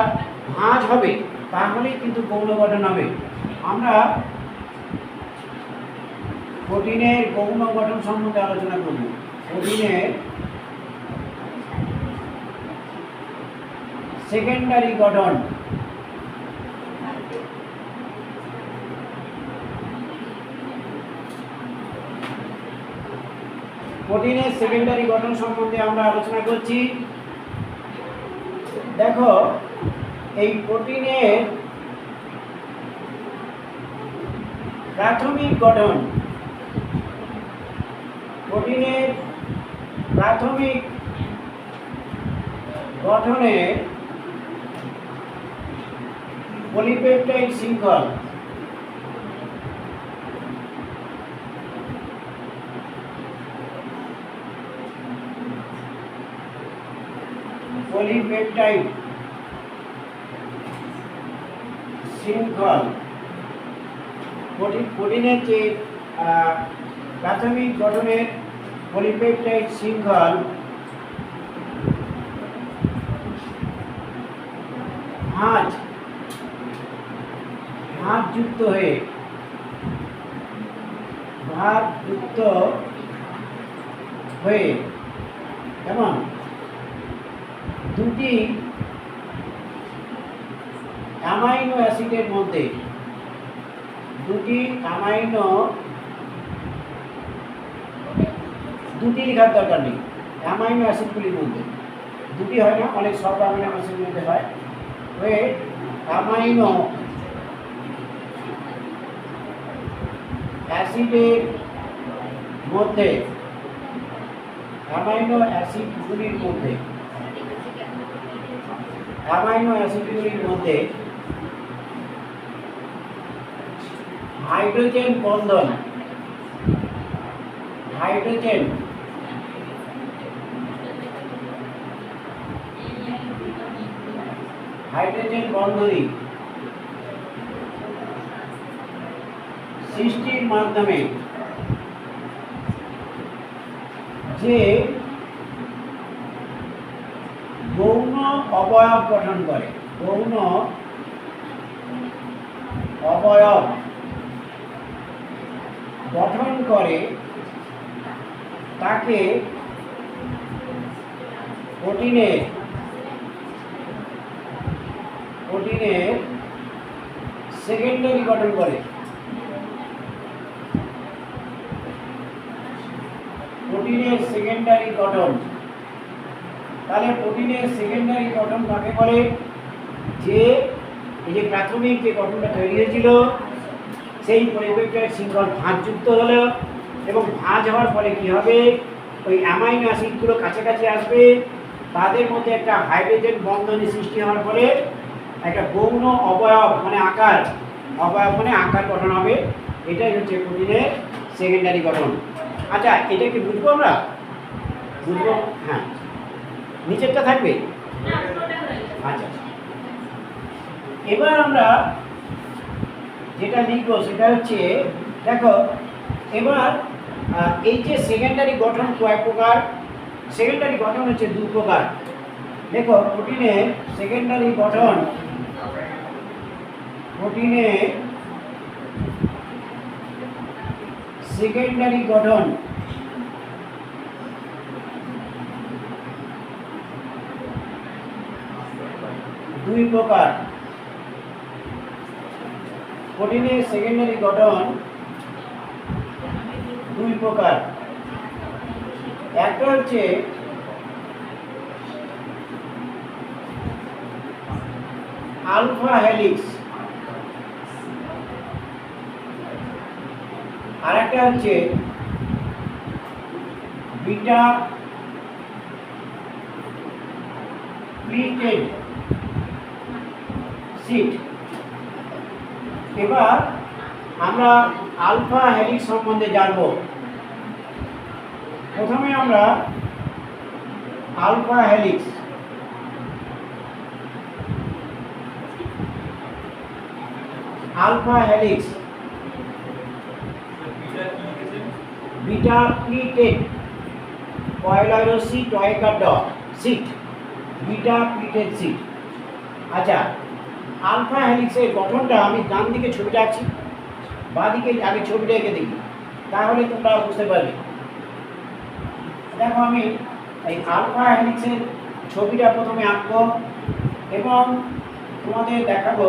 ভাঁজ হবে, তাহলেই কিন্তু গৌণ গঠন হবে। আমরা প্রোটিনের গৌণ গঠন সম্বন্ধে আলোচনা করব। প্রোটিনের সেকেন্ডারি গঠন। প্রোটিনের সেকেন্ডারি গঠন সম্বন্ধে আমরা আলোচনা করছি। দেখো, এই প্রোটিনের প্রাথমিক গঠন, প্রোটিনের প্রাথমিক গঠনে পলিপেপটাইড শৃঙ্খল, পলিপেপটাইড শৃঙ্খল, প্রোটিনের যে প্রাথমিক গঠনের পলিপেপটাইড শৃঙ্খল ভাঁজযুক্ত হয়ে যেমন দুটি অ্যামাইনো অ্যাসিডের মধ্যে, দুটি লেখার দরকার নেই, অ্যামাইনো অ্যাসিডগুলির মধ্যে, দুটি হয় না, অনেক সব অ্যামাইনো অ্যাসিডের মধ্যে হয়, হয়ে অ্যামাইনো অ্যাসিডের মধ্যে, অ্যামাইনো অ্যাসিডগুলির মধ্যে হাইড্রোজেন বন্ধন, হাইড্রোজেন বন্ধনী সৃষ্টির মাধ্যমে যে গৌণ অবয়ব গঠন করে, গৌণ অবয়ব গঠন করে, তাকে প্রোটিনের সেকেন্ডারি গঠন করে। প্রোটিনের সেকেন্ডারি গঠন, তাহলে প্রোটিনের সেকেন্ডারি গঠন কাকে বলে? যে এই যে প্রাথমিক যে গঠনটা তৈরি হয়েছিল, সেই পলিপেপটাইড শৃঙ্খল ভাঁজযুক্ত হলো, এবং ভাঁজ হওয়ার ফলে কি হবে? ওই অ্যামাইনো অ্যাসিডগুলো কাছাকাছি আসবে, তাদের মধ্যে একটা হাইড্রোজেন বন্ধনী সৃষ্টি হওয়ার ফলে একটা গৌণ অবয়ব মানে আকার গঠন হবে। এটাই হচ্ছে প্রোটিনের সেকেন্ডারি গঠন। আচ্ছা, এটা কি বুঝবো আমরা? বুঝবো, হ্যাঁ। নিচেরটা থাকবে। আচ্ছা, এবার আমরা যেটা লিখবো সেটা হচ্ছে, দেখো এবার এই যে সেকেন্ডারি গঠন কয় প্রকার? সেকেন্ডারি গঠন হচ্ছে 2 প্রকার। দেখো, প্রোটিনের সেকেন্ডারি গঠন, প্রোটিনের সেকেন্ডারি গঠন দুই প্রকার। প্রোটিনের সেকেন্ডারি গঠন 2 প্রকার। একটা হচ্ছে আলফা হেলিক্স, আর একটা হচ্ছে বিটা প্লিটেড সিট। এবার আমরা আলফা হেলিক্স সম্বন্ধে জানব। প্রথমে আমরা alpha helix, alpha helix beta pleated পয়লা রশ্মি টয়কার ড সিট, বিটা প্লিটেড সিট। আচ্ছা, আলফা হেলিক্সের গঠনটা আমি ডান দিকে ছবিটা আঁকছি, বাঁ দিকে আগে ছবিটা এঁকে দেখি, তাহলে তোমরা বুঝতে পারবে। দেখো আমি এই আলফা হেলিক্সের ছবিটা প্রথমে আঁকবো এবং তোমাদের দেখাবো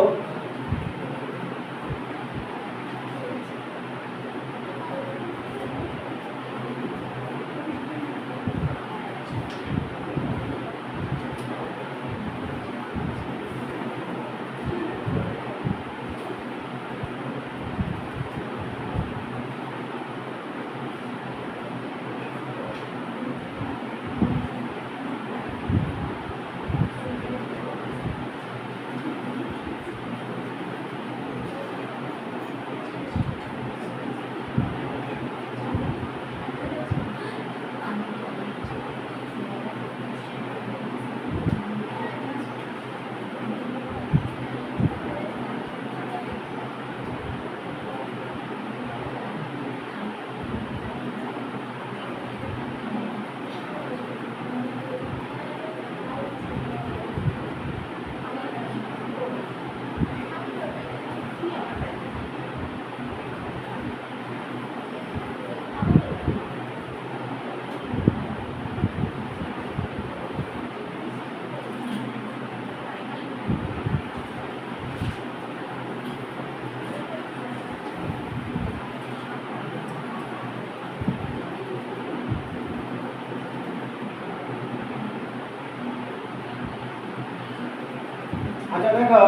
আচ্ছা দেখো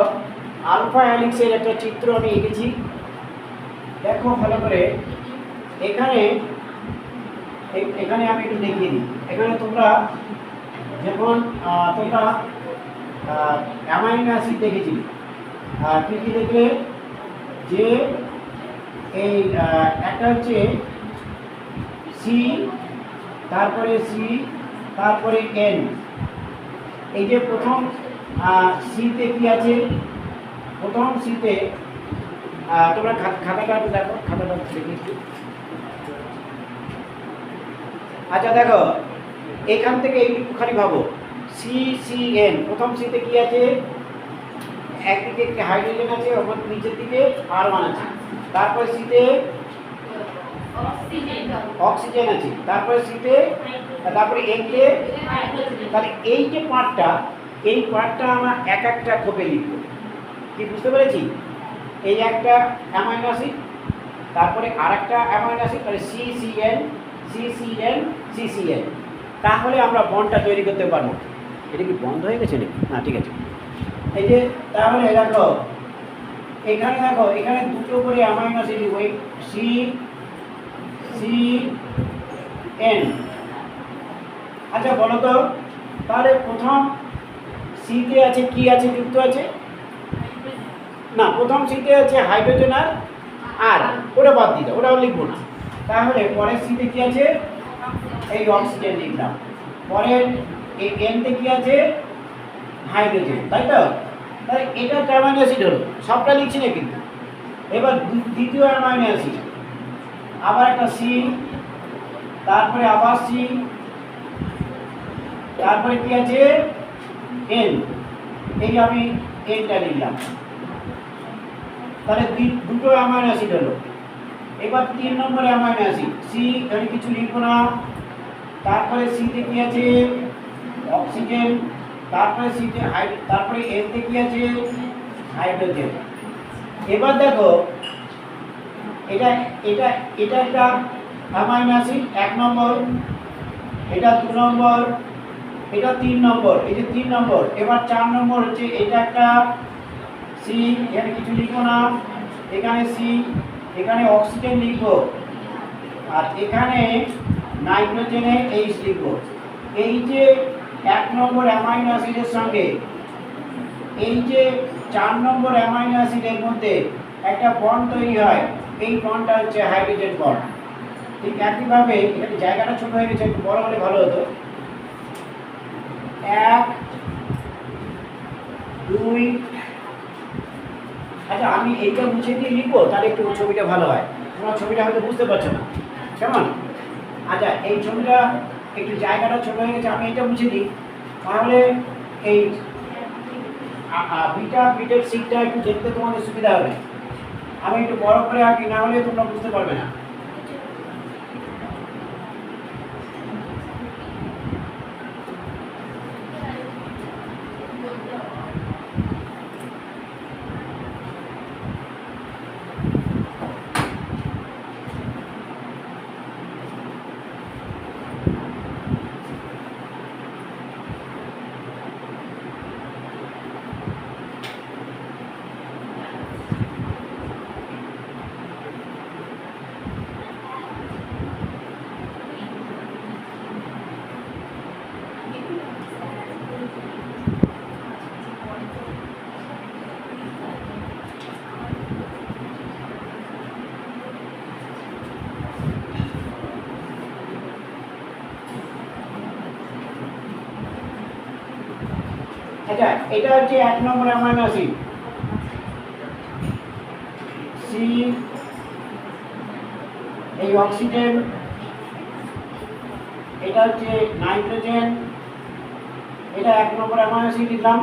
আলফা হেলিক্সের একটা চিত্র আমি এঁকেছি, দেখো ভালো করে। এখানে এখানে আমি একটু দেখিয়ে দিই। এখানে তোমরা যখন তোমরা অ্যামাইনো অ্যাসিড দেখেছি, কী কী দেখলে যে এই একটা হচ্ছে সি, তারপরে সি, তারপরে এন। এই যে প্রথম সিতে কি আছে, প্রথম সিতে তোমরা খাতাটা দেখো, খাতাটা দেখি। আচ্ছা দেখো এখান থেকে এইটুকুখানি ভাবো, সি সি এন, প্রথম সিতে কি আছে, একদিকে হাইড্রোজেন আছে, ওপর নিচের দিকে R1 আছে, তারপরে সিতে অক্সিজেন আছে, তারপরে সিতে, তারপরে এনতে, তাহলে এই যে পার্টটা, এই পার্টটা আমরা এক একটা খোপে লিখব। কি বুঝতে পেরেছি? এই একটা অ্যামাইনো অ্যাসিড, তারপরে আর একটা অ্যামাইনো অ্যাসিড, তাহলে CCN CCN CCN, তাহলে আমরা বন্ডটা তৈরি করতে পারবো। এটা কি বন্ধ হয়ে গেছে নাকি? না ঠিক আছে। এই যে তাহলে দেখো এখানে, দেখো এখানে দুটো করে অ্যামাইনো অ্যাসিড, ওই CCN। আচ্ছা বলো তো, তাহলে প্রথম সিতে আছে কি আছে, যুক্ত আছে না, প্রথম সিতে আছে হাইড্রোজেন আর ওটা বাদ দিতে, ওটাও লিখবো না। তাহলে পরের সিতে কি আছে, এই অক্সিজেন লিখলাম। পরের এই এনতে কি আছে, হাইড্রোজেন, তাই তো? তাহলে এটা অ্যামাইনো অ্যাসিড হলো, সবটা লিখছি না কিন্তু। এবার দ্বিতীয় অ্যামাইনো অ্যাসিড, আবার একটা সি, তারপরে আবার সি, তারপরে কি আছে এন, এই আমি এনটা লিখলাম। তাহলে দুটো অ্যামাইনো অ্যাসিড হলো। এবার 3 নম্বর অ্যামাইনো অ্যাসিড, সি, আমি কিছু লিখবো না। তারপরে সিতে কি আছে, অক্সিজেন, তারপরে সিতে তারপরে এনতে কি আছে, হাইড্রোজেন। এবার দেখো এটা এটা এটা একটা অ্যামাইনো অ্যাসিড 1 নম্বর, এটা 2 নম্বর, এটা 3 নম্বর, এই যে 3 নম্বর। এবার 4 নম্বর হচ্ছে এটা একটা সি, এখানে কিছু লিখবো না, এখানে সি, এখানে অক্সিজেন লিখবো, আর এখানে নাইট্রোজেনে এইচ লিখবো। এই যে 1 নম্বর অ্যামাইনো অ্যাসিডের সঙ্গে এই যে 4 নম্বর অ্যামাইনো অ্যাসিডের মধ্যে একটা বন্ড তৈরি হয়, এই বন্ডটা হচ্ছে হাইড্রোজেন বন্ড। ঠিক একইভাবে এখানে জায়গাটা ছোট হয়ে গেছে, একটু বড় হলে ভালো হতো। 1 2, আচ্ছা আমি এইটা মুছে দিয়ে লিখবো, তাহলে একটু ছবিটা ভালো হয়। তোমার ছবিটা হয়তো বুঝতে পারছো না, কেমন? আচ্ছা এই ছবিটা একটু জায়গাটা ছোট হয়ে গেছে, আমি এটা মুছে দিই, তাহলে এই বিটা বিটের সিটটা একটু দেখতে তোমাদের সুবিধা হবে। আমি একটু বড় করে আঁকি, না হলে তোমরা বুঝতে পারবে না। আচ্ছা এটা হচ্ছে 1 নম্বর অ্যামাইনো অ্যাসিড সি, এই অক্সিজেন, এটা হচ্ছে নাইট্রোজেন, এটা 1 নম্বর অ্যামাইনো অ্যাসিড দিলাম।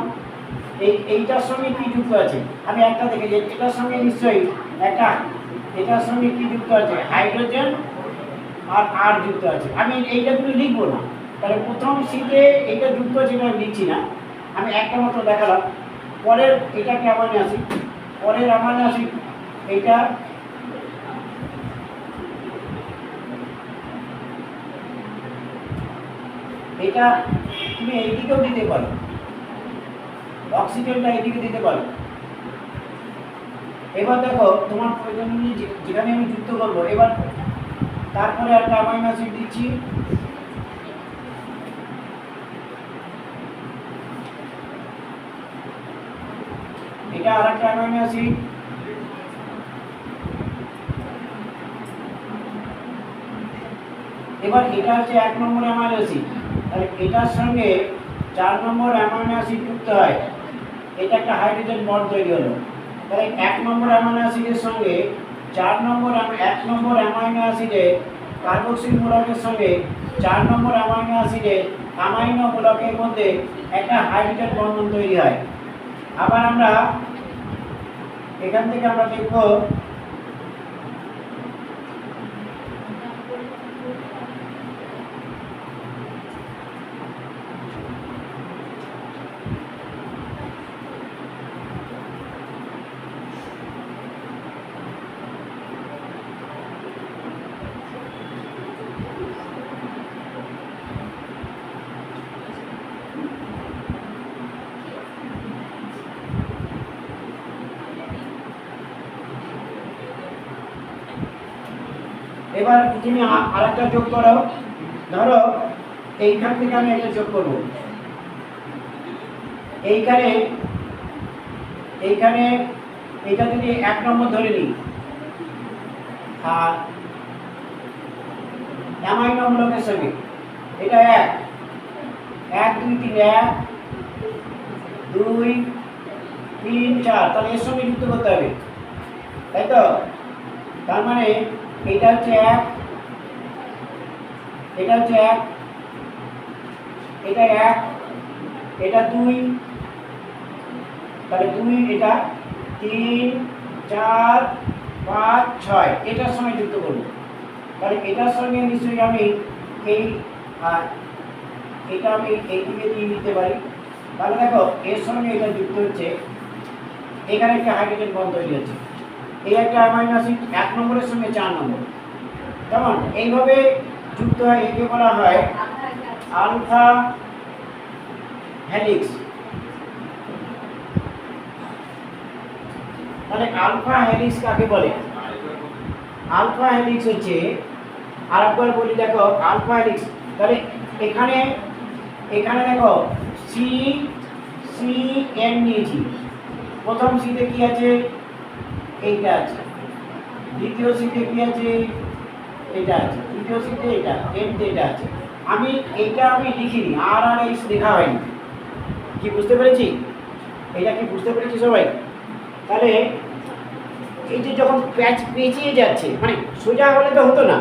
এইটার সঙ্গে কি যুক্ত আছে আমি একটা দেখে যে এটার সঙ্গে নিশ্চয়ই একটা, এটার সঙ্গে কি যুক্ত আছে, হাইড্রোজেন আর আর যুক্ত আছে। আমি এইটা কিন্তু লিখবো না, তাহলে প্রথম সিটে এইটা যুক্ত আছে, এটা লিখছি না, আমি একটা মাত্র দেখালাম। পরের এটাকে অ্যামাইনো অ্যাসিড, পরের অ্যামাইনো অ্যাসিড এইটা, এটা তুমি এইদিকেও দিতে পারো, অক্সিজেনটা এইদিকে দিতে পারো। এবার দেখো তোমার প্রয়োজন অনুযায়ী যেখানে আমি যুক্ত করবো, এবার তারপরে একটা অ্যামাইনো অ্যাসিড দিচ্ছি, এটা আরেকটা অ্যামাইনো অ্যাসিড, এবার এটা হচ্ছে 1 নম্বর অ্যামাইনো অ্যাসিড, তাহলে এটার সঙ্গে 4 নম্বর অ্যামাইনো অ্যাসিড যুক্ত হয়, এটা একটা হাইড্রোজেন বন্ড তৈরি হলো। তাহলে 1 নম্বর অ্যামাইনো অ্যাসিডের সঙ্গে 1 নম্বর অ্যামাইনো অ্যাসিডে কার্বক্সিল মূলকের সঙ্গে 4 নম্বর অ্যামাইনো অ্যাসিডে অ্যামাইনো মূলকের মধ্যে একটা হাইড্রোজেন বন্ধন তৈরি হয়। আবার আমরা এখান থেকে আমরা দেখব এবার তুমি আরেকটা যোগ করো, ধরো এইখান থেকে আমি একটা যোগ করব, এইখানে এইখানে এটা যদি 1 নম্বর ধরে নিই, আর অ্যামাইনো মূলকের সঙ্গে এটা 1 1 2 3 1 2 3 4, তাহলে এর সঙ্গে যুক্ত করতে হবে, তাই তো? তার মানে এটা হচ্ছে 1, এটা হচ্ছে 1, এটা 1, এটা 2, তাহলে 2, এটা 3 4 5 6, এটার সঙ্গে যুক্ত করব। তাহলে এটার সঙ্গে নিশ্চয়ই আমি এই এটা আমি এইদিকে দিয়ে নিতে পারি। তাহলে দেখো এর সঙ্গে এটা যুক্ত হচ্ছে, এখানে একটা হাইড্রোজেন বন্ড তৈরি হচ্ছে, এই একটা অ্যামাইনো অ্যাসিড 1 নম্বরের সঙ্গে 4 নম্বর, কেমন এইভাবে যুক্ত হয়, একে বলা হয় আলফা হেলিক্স। তাহলে আলফা হেলিক্স কাকে বলে? আলফা হেলিক্স হচ্ছে, আরেকবার বলি দেখো, আলফা হেলিক্স তাহলে এখানে এখানে দেখো সি সি এন নিয়েছি। প্রথম সিতে কি আছে? এইটা আছে। দ্বিতীয় সিতে কি আছে? এটা আছে। তৃতীয় সিতে এটা, এনতে এটা আছে। আমি লিখিনি, আর আর এইচ লেখা হয়নি। কি বুঝতে পেরেছি? এটা কি বুঝতে পেরেছি সবাই? তাহলে এই যে যখন পেঁচিয়ে যাচ্ছে, মানে সোজা হলে তো হতো না,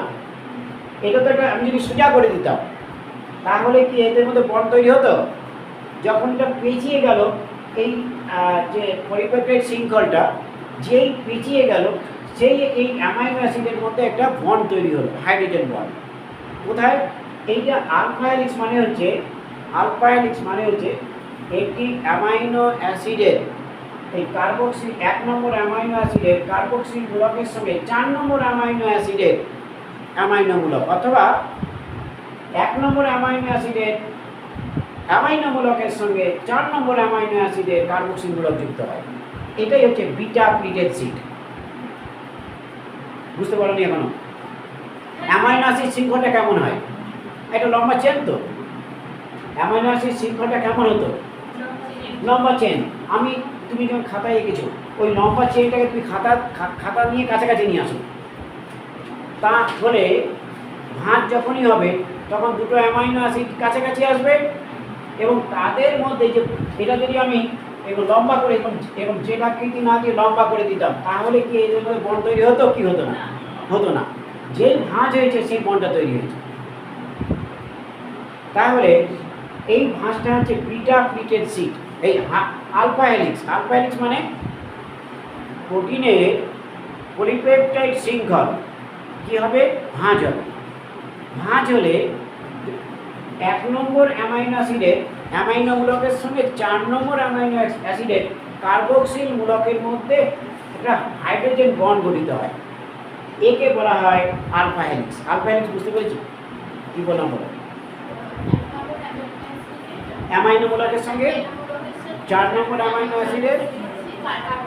এটা তো একটা, আমি যদি সোজা করে দিতাম তাহলে কি এদের মধ্যে বন্ড তৈরি হতো? যখন এটা পেঁচিয়ে গেল, এই যে পলিপেপটাইড শৃঙ্খলটা যেই পেঁচিয়ে গেল, সেই এই অ্যামাইনো অ্যাসিডের মধ্যে একটা বন্ড তৈরি হলো, হাইড্রোজেন বন্ড। কোথায়? এইটা আলফা হেলিক্স মানে হচ্ছে, আলফা হেলিক্স মানে হচ্ছে একটি অ্যামাইনো অ্যাসিডের, এই কার্বক্সিল 1 নম্বর অ্যামাইনো অ্যাসিডের কার্বক্সিল মূলকের সঙ্গে 4 নম্বর অ্যামাইনো অ্যাসিডের অ্যামাইনো মূলক, অথবা 1 নম্বর অ্যামাইনো অ্যাসিডের অ্যামাইনো মূলকের সঙ্গে 4 নম্বর অ্যামাইনো অ্যাসিডের কার্বক্সিল মূলক যুক্ত হয়। এটাই হচ্ছে বিটা প্লিটেড সিড। বুঝতে পারোনি এখনো? অ্যামাইনো অ্যাসিড শৃঙ্খলটা কেমন হয়? এটা লম্বা চেন তো। অ্যামাইনো অ্যাসিড শৃঙ্খলটা কেমন হতো? লম্বা চেন। তুমি যখন খাতায় এঁকেছো, ওই লম্বা চেনটাকে তুমি খাতা নিয়ে কাছাকাছি নিয়ে আসো। তাহলে ভাঁজ যখনই হবে তখন দুটো অ্যামাইনো অ্যাসিড কাছাকাছি আসবে, এবং তাদের মধ্যে যে এটা যদি আমি এরকম লম্বা করে এরকম জেলাকৃতি না দিয়ে লম্বা করে দিতাম, তাহলে কি এদের মধ্যে বন্ড তৈরি হতো? কি হতো না? হতো না। যেই ভাঁজ হয়েছে সেই বন্ডটা তৈরি হয়েছে। তাহলে এই ভাঁজটা হচ্ছে বিটা প্লিটেড সিড। এই আলফা হেলিক্স, আলফা হেলিক্স মানে প্রোটিনের পলিপেপটাইড শৃঙ্খল কি হবে? ভাঁজ হবে। ভাঁজ হলে 1 নম্বর অ্যামাইনো অ্যাসিডের অ্যামাইনো মূলকের সঙ্গে 4 নম্বর অ্যামাইনো অ্যাসিডের কার্বক্সিল মূলকের মধ্যে একটা হাইড্রোজেন বন্ড গঠিত হয়। একে বলা হয় আলফা হেলিক্স। আলফা হেলিক্স বুঝতে পেরেছি? কি বললাম বলো? অ্যামাইনো মূলকের সঙ্গে 4 নম্বর অ্যামাইনো অ্যাসিডের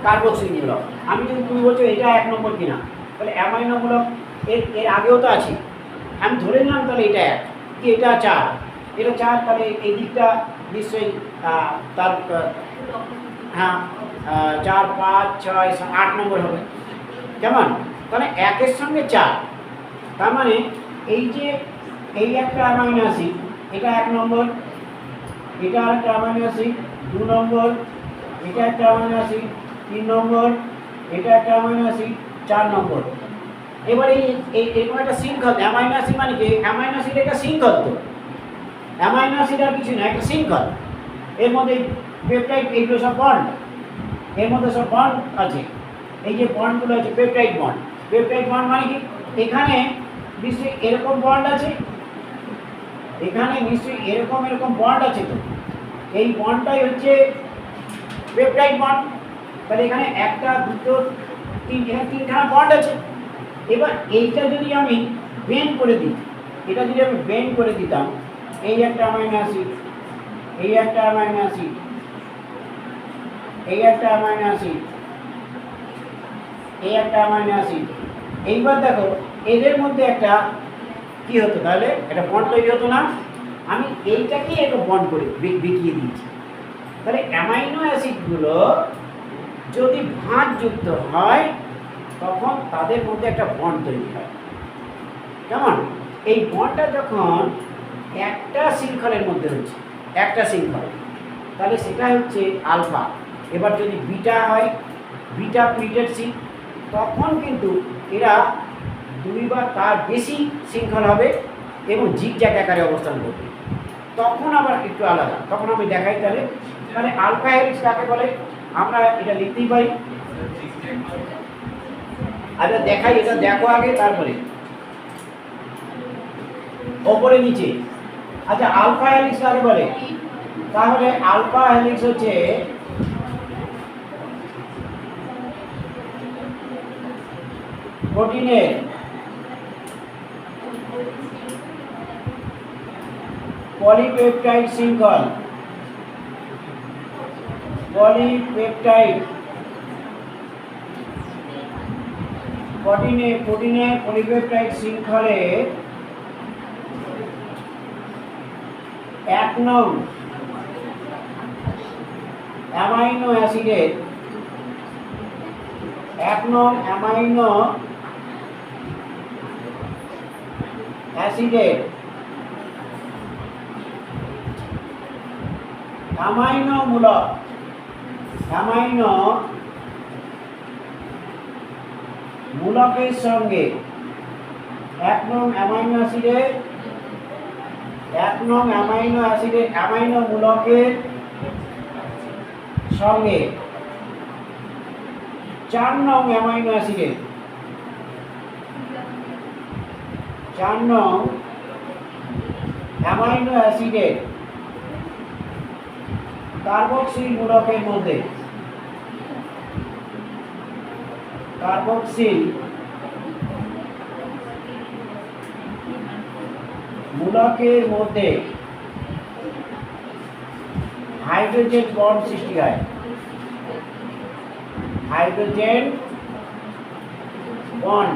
কার্বক্সিল মূলক। আমি যদি, তুমি বলছো এটা 1 নম্বর কিনা, তাহলে অ্যামাইনো মূলক এর আগেও তো আছে। আমি ধরে নিলাম তাহলে এটা 1, কি এটা 4, এটা 4, তাহলে এই দিকটা নিশ্চয়ই তার হ্যাঁ 4, 5, 6, 8 নম্বর হবে। কেমন? তাহলে 1-এর সঙ্গে 4, তার মানে এই যে এই একটা অ্যামাইনো অ্যাসিড, এটা 1 নম্বর, এটা আরেকটা অ্যামাইনো অ্যাসিড 2 নম্বর, এটা একটা অ্যামাইনো অ্যাসিড 3 নম্বর, এটা একটা অ্যামাইনো অ্যাসিড 4 নম্বর। এবারে এরকম একটা শৃঙ্খল, অ্যামাইনো অ্যাসিড মানে কি? অ্যামাইনো অ্যাসিড একটা শৃঙ্খল তো। অ্যামাইনো অ্যাসিড আর কিছু না, একটা শৃঙ্খল। এর মধ্যে পেপটাইড, এইগুলো সব বন্ড, এর মধ্যে সব বন্ড আছে। এই যে বন্ডগুলো আছে পেপটাইড বন্ড। পেপটাইড বন্ড মানে কি? এখানে নিশ্চয়ই এরকম বন্ড আছে, এখানে নিশ্চয়ই এরকম বন্ড আছে। তো এই বন্ডটাই হচ্ছে পেপটাইড বন্ড। তাহলে এখানে 1, 2, 3, এখানে 3খানা বন্ড আছে। এবার এইটা যদি আমি বেন্ড করে দিই, এটা যদি আমি বেন্ড করে দিতাম, এই একটা অ্যামাইনো অ্যাসিড, এই একটা অ্যামাইনো অ্যাসিড, এই একটা অ্যামাইনো অ্যাসিড, এই একটা অ্যামাইনো অ্যাসিড, এইবার দেখো এদের মধ্যে একটা কি হতো? তাহলে একটা বন্ড তৈরি হতো না? আমি এইটাকেই একটা বন্ড করে বিকিয়ে দিয়েছি। তাহলে অ্যামাইনো অ্যাসিডগুলো যদি ভাঁজযুক্ত হয় তখন তাদের মধ্যে একটা বন্ড তৈরি হয়। কেমন? এই বন্ডটা যখন একটা শৃঙ্খলের মধ্যে হচ্ছে, একটা শৃঙ্খল, তাহলে সেটা হচ্ছে আলফা। এবার যদি বিটা হয়, বিটা প্লিটেড সিড, তখন কিন্তু এরা 2 বা তার বেশি শৃঙ্খল হবে এবং জিগজ্যাগ আকারে অবস্থান করবে। তখন আবার একটু আলাদা, তখন আমি দেখাই। তাহলে আলফা হেলিক্স কাকে বলে? আমরা এটা লিখতেই পারি। আচ্ছা দেখাই, এটা দেখো আগে, তারপরে ওপরে নিচে। আচ্ছা আলফা হেলিক্স কাকে বলে? তাহলে আলফা হেলিক্স হচ্ছে প্রোটিনের পলিপেপটাইড শৃঙ্খল, পলিপেপটাইড প্রোটিনে পলিপেপটাইড শৃঙ্খলে 1 নং অ্যামাইনো অ্যাসিডের 1 নং অ্যামাইনো অ্যাসিডের অ্যামাইনো মূলকের সঙ্গে 1 নং অ্যামাইনো অ্যাসিডের অ্যামাইনো মূলকের সঙ্গে 4 নং অ্যামাইনো অ্যাসিডের 4 নং অ্যামাইনো অ্যাসিডের কার্বক্সিল মূলকের মধ্যে হাইড্রোজেন বন্ড সৃষ্টি হয়। হাইড্রোজেন বন্ড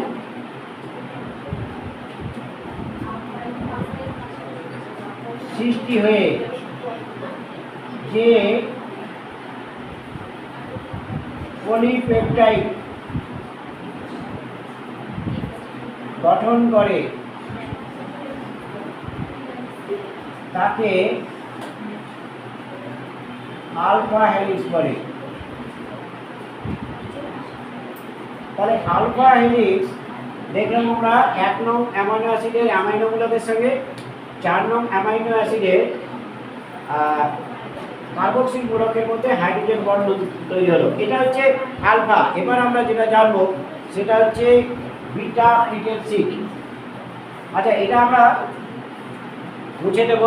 সৃষ্টি হয়ে যে পলিপেপটাইড গঠন করে তাকে আলফা হেলিক্স বলে। তাহলে আলফা হেলিক্স দেখলাম আমরা 1 নং অ্যামাইনো অ্যাসিডের অ্যামাইনো মূলকের সঙ্গে 4 নং অ্যামাইনো অ্যাসিডের কার্বক্সিল মূলকের মধ্যে হাইড্রোজেন বন্ড তৈরি হলো, এটা হচ্ছে আলফা। এবার আমরা যেটা জানবো সেটা হচ্ছে বিটা প্লিটেড শিট। আচ্ছা, এটা আমরা মুছে দেব।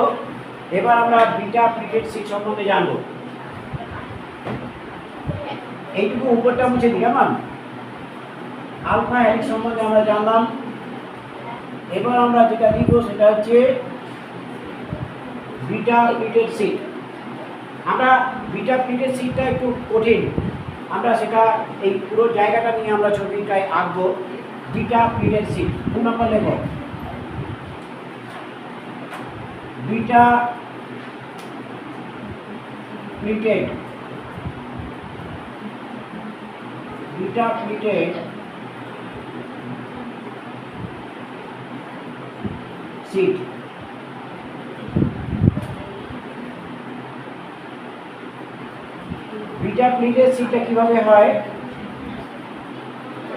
এবার আমরা বিটা প্লিটেড শিট সম্বন্ধে জানবো। এইটুকু উপরটা মুছে দিই। কেমন? আলফা হেলিক্স সম্বন্ধে আমরা জানলাম। এবার আমরা যেটা লিখব সেটা হচ্ছে বিটা প্লিটেড শিট। আমরা বিটা প্লিটেড শিটটা একটু কঠিন, আমরা সেটা এই পুরো জায়গাটা নিয়ে আমরা ছবিটায় আঁকবো। বিটা প্লিটেড শিট 2 নম্বর লেখ। Beta pleated sheet. Beta pleated শিটটা কিভাবে হয়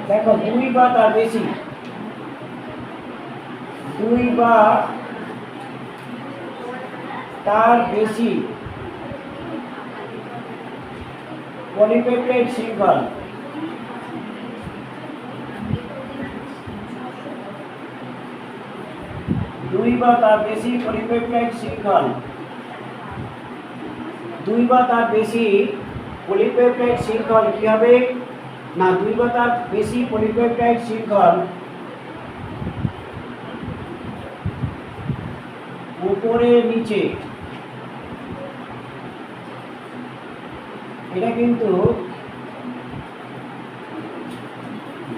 দেখো, 2 বা তার বেশি পলিপেপটাইড শৃঙ্খল পলিপেপটাইড শৃঙ্খল কি হবে না, 2 বা তার বেশি পলিপেপটাইড শৃঙ্খল উপরে নিচে, এটা কিন্তু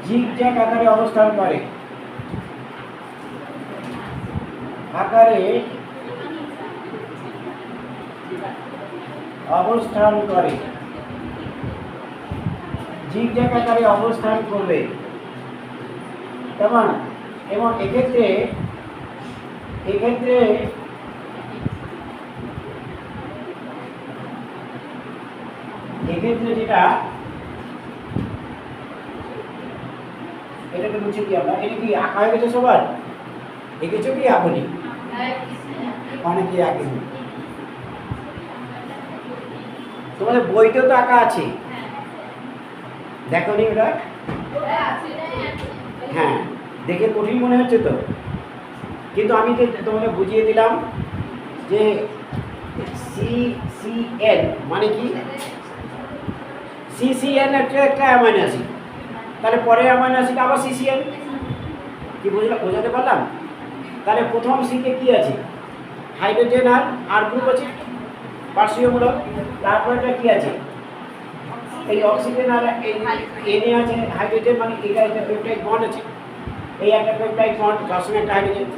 জিগজ্যাগ আকারে অবস্থান করে। জিগজ্যাগ আকারে অবস্থান করবে। তেমন এবং এক্ষেত্রে যেটা এটাকে মুছে দিই আমরা। এটা কি আঁকা হয়ে গেছে সবার? এঁকেছো কি আপনি? অনেকে আঁকেনি। তোমাদের বইতেও তো আঁকা আছে, দেখো নি ওটা? হ্যাঁ, দেখে কঠিন মনে হচ্ছে তো, কিন্তু আমি তোমাকে বুঝিয়ে দিলাম যে CCN মানে কি। CCN একটা অ্যামাইনো অ্যাসিড, তাহলে পরে অ্যামাইনো অ্যাসিড আবার CCN। কি বোঝাতে পারলাম? তাহলে প্রথম সিতে কি আছে? হাইড্রোজেন আর গ্রুপ আছে পার্শ্বীয়মূলক। তারপরে কি আছে? এই অক্সিজেন আর এনে আছে হাইড্রোজেন, মানে এটা একটা পেপটাইড বন্ড আছে, এই একটা পেপটাইড বন্ড তার সঙ্গে একটা হাইড্রোজেন,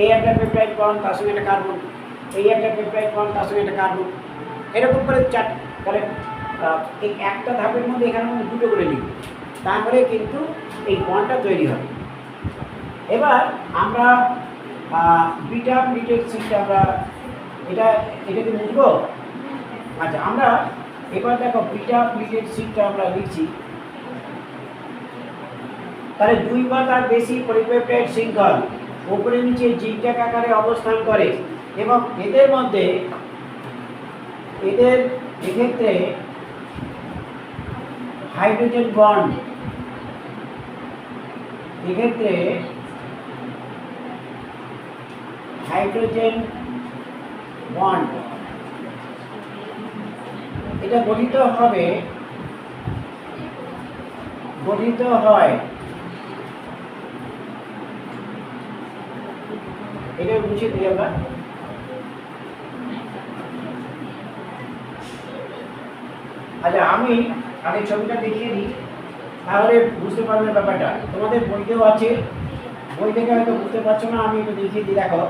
এই একটা পেপটাইড বন্ড তার সঙ্গে একটা কার্বন, এই একটা পেপটাইড বন্ড তার সঙ্গে একটা কার্বন, এরকম করে চারটে। তাহলে এই একটা ধাপের মধ্যে এখানের মধ্যে দুটো করে লিখব, তারপরে কিন্তু এই বন্ডটা তৈরি হবে। এবার আমরা বিটা প্লিটেড সিটটা আমরা এটাকে লিখবো। আচ্ছা, আমরা এবার দেখো বিটা প্লিটেড সিটটা আমরা লিখছি। তাহলে 2 বা তার বেশি পলিপেপটাইড শৃঙ্খল উপরে নিচে জিগজ্যাগ আকারে অবস্থান করে এবং এদের মধ্যে এক্ষেত্রে হাইড্রোজেন বন্ড এক্ষেত্রে হাইড্রোজেন বন্ড এটা গঠিত হয় এটা বুঝিয়ে দিই আমরা। আচ্ছা, আমি আগে ছবিটা দেখিয়ে দিই, তাহলে বুঝতে পারবে ব্যাপারটা। তোমাদের বইতেও আছে, বই থেকে হয়তো বুঝতে পারছো না, আমি একটু দেখিয়ে দিই। দেখো,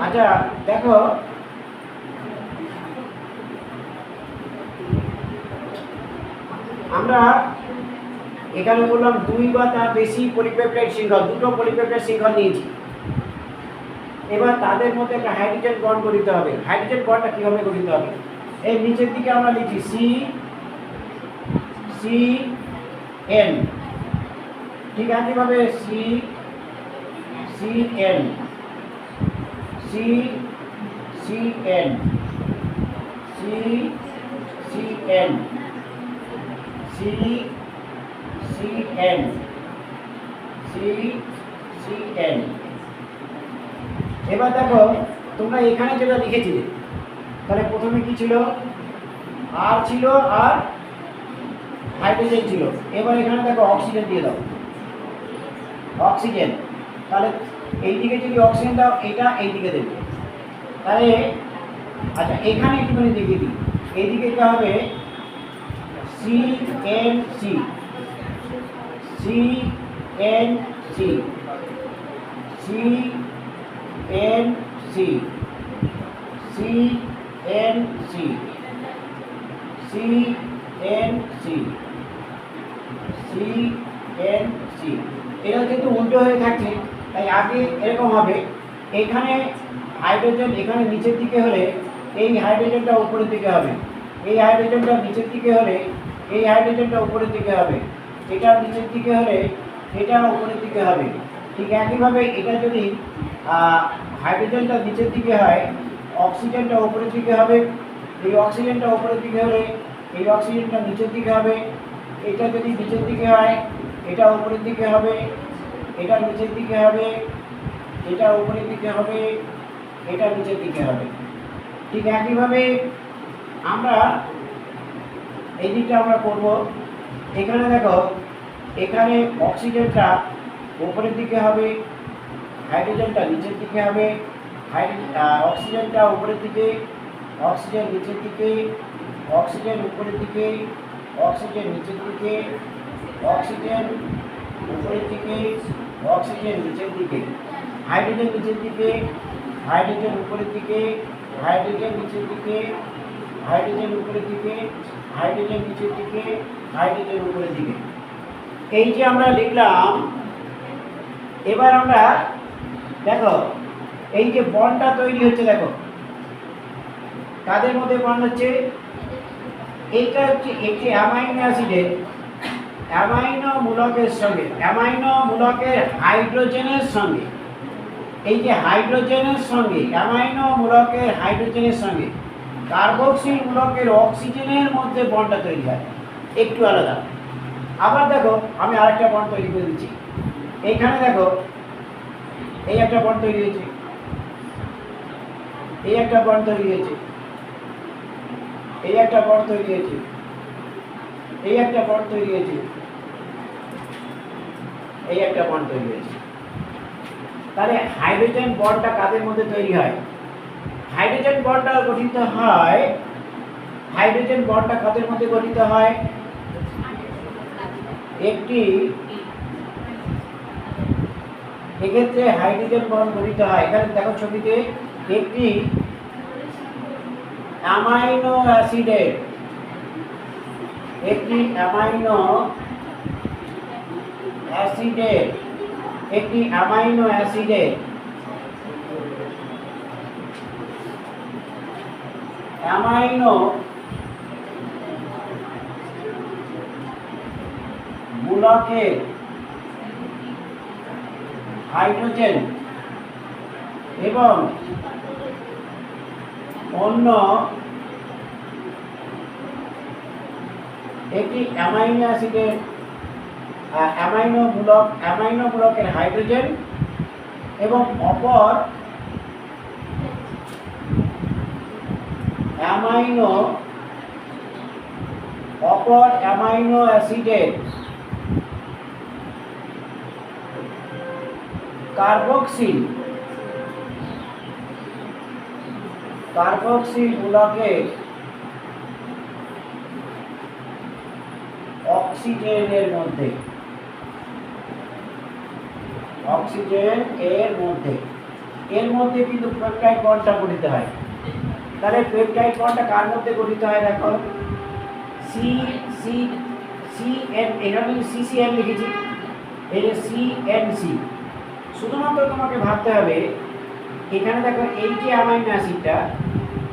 আচ্ছা দেখো, আমরা এখানে বললাম 2 বা তার বেশি পলিপেপটাইড শৃঙ্খল, দুটো পলিপেপটাইড শৃঙ্খল নিয়েছি। এবার তাদের মধ্যে একটা হাইড্রোজেন বন্ড গঠিত হবে। হাইড্রোজেন বন্ডটা কিভাবে গঠিত হবে? এই নিচের দিকে আমরা লিখি সি এন, ঠিক আছে, কিভাবে C N C N C N এবার দেখো, তোমরা এখানে যেটা লিখেছিলে, তাহলে প্রথমে কি ছিল? আর ছিল আর হাইড্রোজেন ছিল। এবার এখানে দেখো অক্সিজেন দিয়ে দাও, অক্সিজেন। তাহলে এইদিকে যদি অক্সিজেন দাও, এটা এইদিকে দেবে। তাহলে আচ্ছা, এখানে একটুখানি দেখিয়ে দিই, এইদিকে এটা হবে CNC এটা কিন্তু উল্টো হয়ে থাকছে, তাই আগে এরকম হবে। এখানে হাইড্রোজেন এখানে নিচের দিকে হলে এই হাইড্রোজেনটা উপরের দিকে হবে, এই হাইড্রোজেনটা নিচের দিকে হলে এই হাইড্রোজেনটা উপরের দিকে হবে, এটা নিচের দিকে হলে এটা উপরের দিকে হবে। ঠিক একইভাবে এটা যদি হাইড্রোজেনটা নিচের দিকে হয়, অক্সিজেনটা উপরের দিকে হবে, এই অক্সিজেনটা উপরের দিকে হলে এই অক্সিজেনটা নিচের দিকে হবে। এটা যদি নিচের দিকে হয়, এটা উপরের দিকে হবে, এটা নিচের দিকে হবে, এটা উপরের দিকে হবে, এটা নিচের দিকে হবে। ঠিক একইভাবে আমরা এই দিকটা আমরা করব। এখানে দেখো, এখানে অক্সিজেনটা উপরের দিকে হবে, হাইড্রোজেনটা নিচের দিকে হবে। অক্সিজেনটা উপরের দিকে, অক্সিজেন নিচের দিকে, অক্সিজেন উপরের দিকে, অক্সিজেন নিচের দিকে, অক্সিজেন উপরের দিকে, অক্সিজেন নিচের দিকে, হাইড্রোজেন নিচের দিকে, হাইড্রোজেন উপরের দিকে, হাইড্রোজেন নিচের দিকে, হাইড্রোজেন উপরের দিকে, হাইড্রোজেন নিচের দিকে, হাইড্রোজেন উপরের দিকে। এই যে আমরা লিখলাম, এবার আমরা দেখো এই যে বন্ডটা তৈরি হচ্ছে, দেখো কাদের মধ্যে বন্ড হচ্ছে, এইটা হচ্ছে একটি অ্যামাইনো অ্যাসিডের অ্যামাইনো মূলকের সঙ্গে, অ্যামাইনো মূলকের হাইড্রোজেনের সঙ্গে, এই যে হাইড্রোজেনের সঙ্গে, অ্যামাইনো মূলকের হাইড্রোজেনের সঙ্গে কার্বক্সিল মূলকের অক্সিজেনের মধ্যে বন্ডটা তৈরি হয়, একটু আলাদা। আবার দেখো আমি আরেকটা বন্ড তৈরি করে দিচ্ছি। এইখানে দেখো এই একটা বন্ড তৈরি হয়েছে, এই একটা বন্ড তৈরি হয়েছে, এই একটা বন্ড তৈরি হয়েছে, এই একটা বন্ড তৈরি হয়েছে, এই একটা বন্ড তৈরি হয়েছে। তাহলে হাইড্রোজেন বন্ডটা কাদের মধ্যে তৈরি হয়? হাইড্রোজেন বন্ডটা গঠিত হয়, হাইড্রোজেন বন্ডটা কাদের মধ্যে গঠিত হয়? একটি, এক্ষেত্রে হাইড্রোজেন বন্ড গঠিত হয়, এখানে দেখো ছবিতে, একটি অ্যামাইনো অ্যাসিডের, একটি অ্যামাইনো অ্যাসিডের, একটি অ্যামাইনো অ্যাসিডের অ্যামাইনো মূলকের হাইড্রোজেন এবং অন্য একটি অ্যামাইনো অ্যাসিডের অ্যামাইনো মূলকের হাইড্রোজেন এবং অপর অ্যামাইনো অ্যাসিডের কার্বক্সিল মূলকের অক্সিজেনের মধ্যে, অক্সিজেন এর মধ্যে, এর মধ্যে কিন্তু পেপটাইড বন্ডটা গঠিত হয়। তাহলে পেপটাইড বন্ডটা কার মধ্যে গঠিত হয়? দেখো সি সি সি এন, এখানে সিসিএন লিখেছি, এই যে সিএনসি। শুধুমাত্র তোমাকে ভাবতে হবে, এখানে দেখো এই যে অ্যামাইনো অ্যাসিডটা,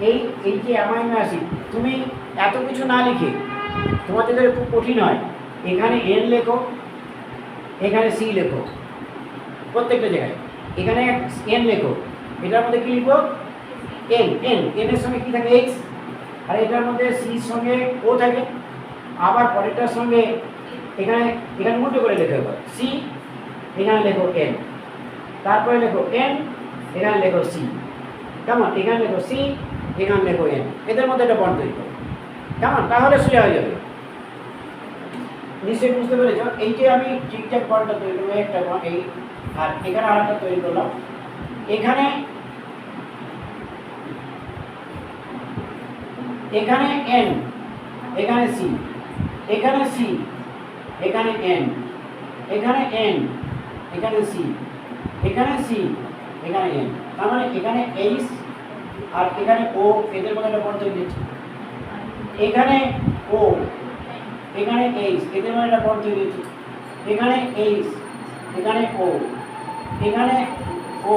এই যে অ্যামাইনো অ্যাসিড, তুমি এত কিছু না লিখে, তোমার যদি খুব কঠিন হয়, এখানে এন লেখো, এখানে সি লেখো, প্রত্যেকটা জায়গায় এখানে এন লেখো, এটার মধ্যে কী লিখবো? এন। এনের সঙ্গে কী থাকে? এক্স। আর এটার মধ্যে সির সঙ্গে ও থাকে, আবার পরেরটার সঙ্গে এখানে উল্টো করে লেখো, সি এখানে লেখো এন, তারপরে লেখো এন, এখানে লেখো সি, কেমন? এখানে লেখো সি, এখানে লেখো এন, এদের মধ্যে একটা বন্ড তৈরি করো, কেমন? তাহলে সোজা হয়ে যাবে। নিশ্চয়ই বুঝতে পেরেছ? এই যে আমি ঠিকঠাক বন্ডটা তৈরি করবো, একটা এই, আর এখানে আরেকটা তৈরি করলাম, এখানে এন, এখানে সি, এখানে সি, এখানে এন, এখানে এন, এখানে সি, এখানে সি, এখানে এন। তার মানে এখানে এইচ আর এখানে ও, এদের মধ্যে একটা বন্ড তৈরি হচ্ছে। এখানে ও, এখানে এইচ, এদের মধ্যে একটা বন্ড তৈরি হচ্ছে। এখানে এইচ, এখানে ও, এখানে ও,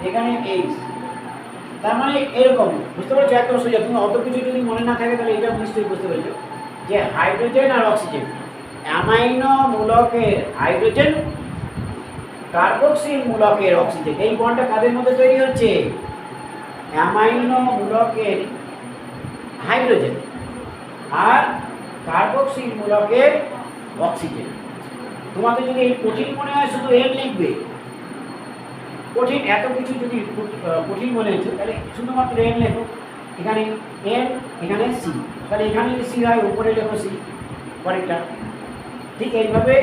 এখানে এইচ। তার মানে এরকম, বুঝতে পারছো? একদম সোজা। তুমি অত কিছু যদি মনে না থাকে তাহলে এটা নিশ্চয়ই বুঝতে পেরেছো যে হাইড্রোজেন আর অক্সিজেন, অ্যামাইনো মূলকের হাইড্রোজেন, কার্বক্সিল মূলকের অক্সিজেন, এই বন্ডটা কাদের মধ্যে তৈরি হচ্ছে? অ্যামাইনো মূলকের হাইড্রোজেন আর কার্বক্সিল মূলকের অক্সিজেন। তোমাদের যদি এই কঠিন মনে হয় শুধু এন লিখবে, কঠিন এত কিছু যদি কঠিন মনে হচ্ছে তাহলে শুধুমাত্র এন লেখো, এখানে এন, এখানে সি, তাহলে এখানে সি হয় উপরে লেখো সি, পরেরটা। ঠিক এইভাবে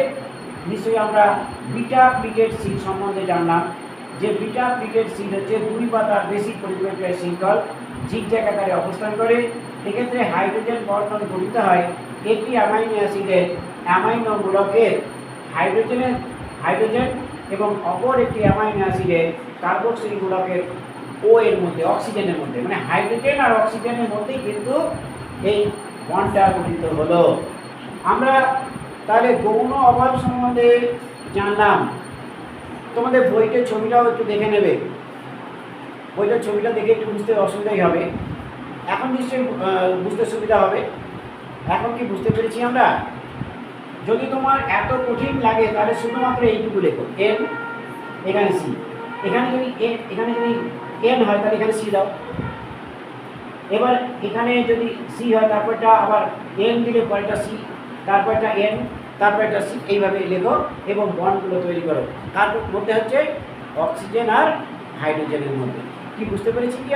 নিশ্চয়ই আমরা বিটা প্লিটেড সিট সম্বন্ধে জানলাম, যে বিটা প্লিটেড সিট হচ্ছে 2 বা তার বেশি পরিবাহী শৃঙ্খল জিগজ্যাগ আকারে অবস্থান করে। এক্ষেত্রে হাইড্রোজেন বন্ধন গঠিত হয় একটি অ্যামাইনো অ্যাসিডের অ্যামাইনো মূলকের হাইড্রোজেন এবং অপর একটি অ্যামাইনো অ্যাসিডের কার্বক্সিল মূলকের ও এর মধ্যে, অক্সিজেনের মধ্যে, মানে হাইড্রোজেন আর অক্সিজেনের মধ্যেই কিন্তু এই বন্ডটা গঠিত হলো। আমরা তাহলে গৌণ অবয়ব সম্বন্ধে জানলাম। তোমাদের বইটার ছবিটাও একটু দেখে নেবে, বইটার ছবিটা দেখে একটু বুঝতে অসুবিধাই হবে। এখন নিশ্চয়ই বুঝতে সুবিধা হবে। এখন কি বুঝতে পেরেছি আমরা? যদি তোমার এত কঠিন লাগে তাহলে শুধুমাত্র এইটুকু লেখো, এন, এখানে সি, এখানে যদি এন হয় তাহলে এখানে সি দাও। এবার এখানে যদি সি হয় তারপরটা আবার এন দিলে পরেরটা সি, তারপরটা এন, তারপরটা সি, এইভাবে লেখো এবং বন্ডগুলো তৈরি করো। তার মধ্যে হচ্ছে অক্সিজেন আর হাইড্রোজেনের মধ্যে। কি বুঝতে পেরেছি কি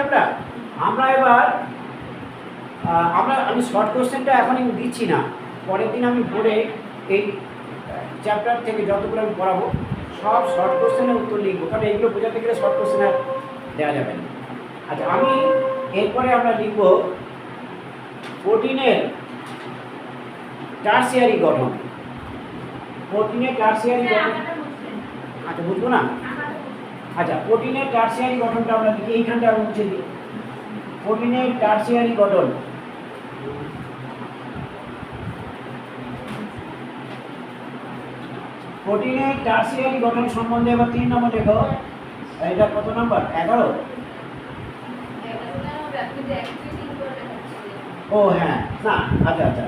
আমরা এবার আমি শর্ট কোশ্চেনটা এখন দিচ্ছি না, পরের দিন আমি বোর্ডে এই চ্যাপ্টার থেকে যতগুলো আমি পড়াবো সব শর্ট কোশ্চেনের উত্তর লিখবো, কারণ এগুলো বোঝাতে গেলে শর্ট কোশ্চেন আর দেওয়া যাবে না। আচ্ছা, আমি এরপরে আমরা লিখব প্রোটিনের টারসিয়ারি গঠন। প্রোটিনের টারসিয়ারি গঠন, আচ্ছা বুঝবো না। আচ্ছা, প্রোটিনের টারসিয়ারি গঠনটা আমরা লিখি, এইখানটা আমি মুছে দিই। প্রোটিনের টারসিয়ারি গঠন, প্রোটিনের টারসিয়ারি গঠন সম্বন্ধে এবার 3 নম্বর লেখো। এটা কত নম্বর? 11। ও হ্যাঁ, না আচ্ছা আচ্ছা,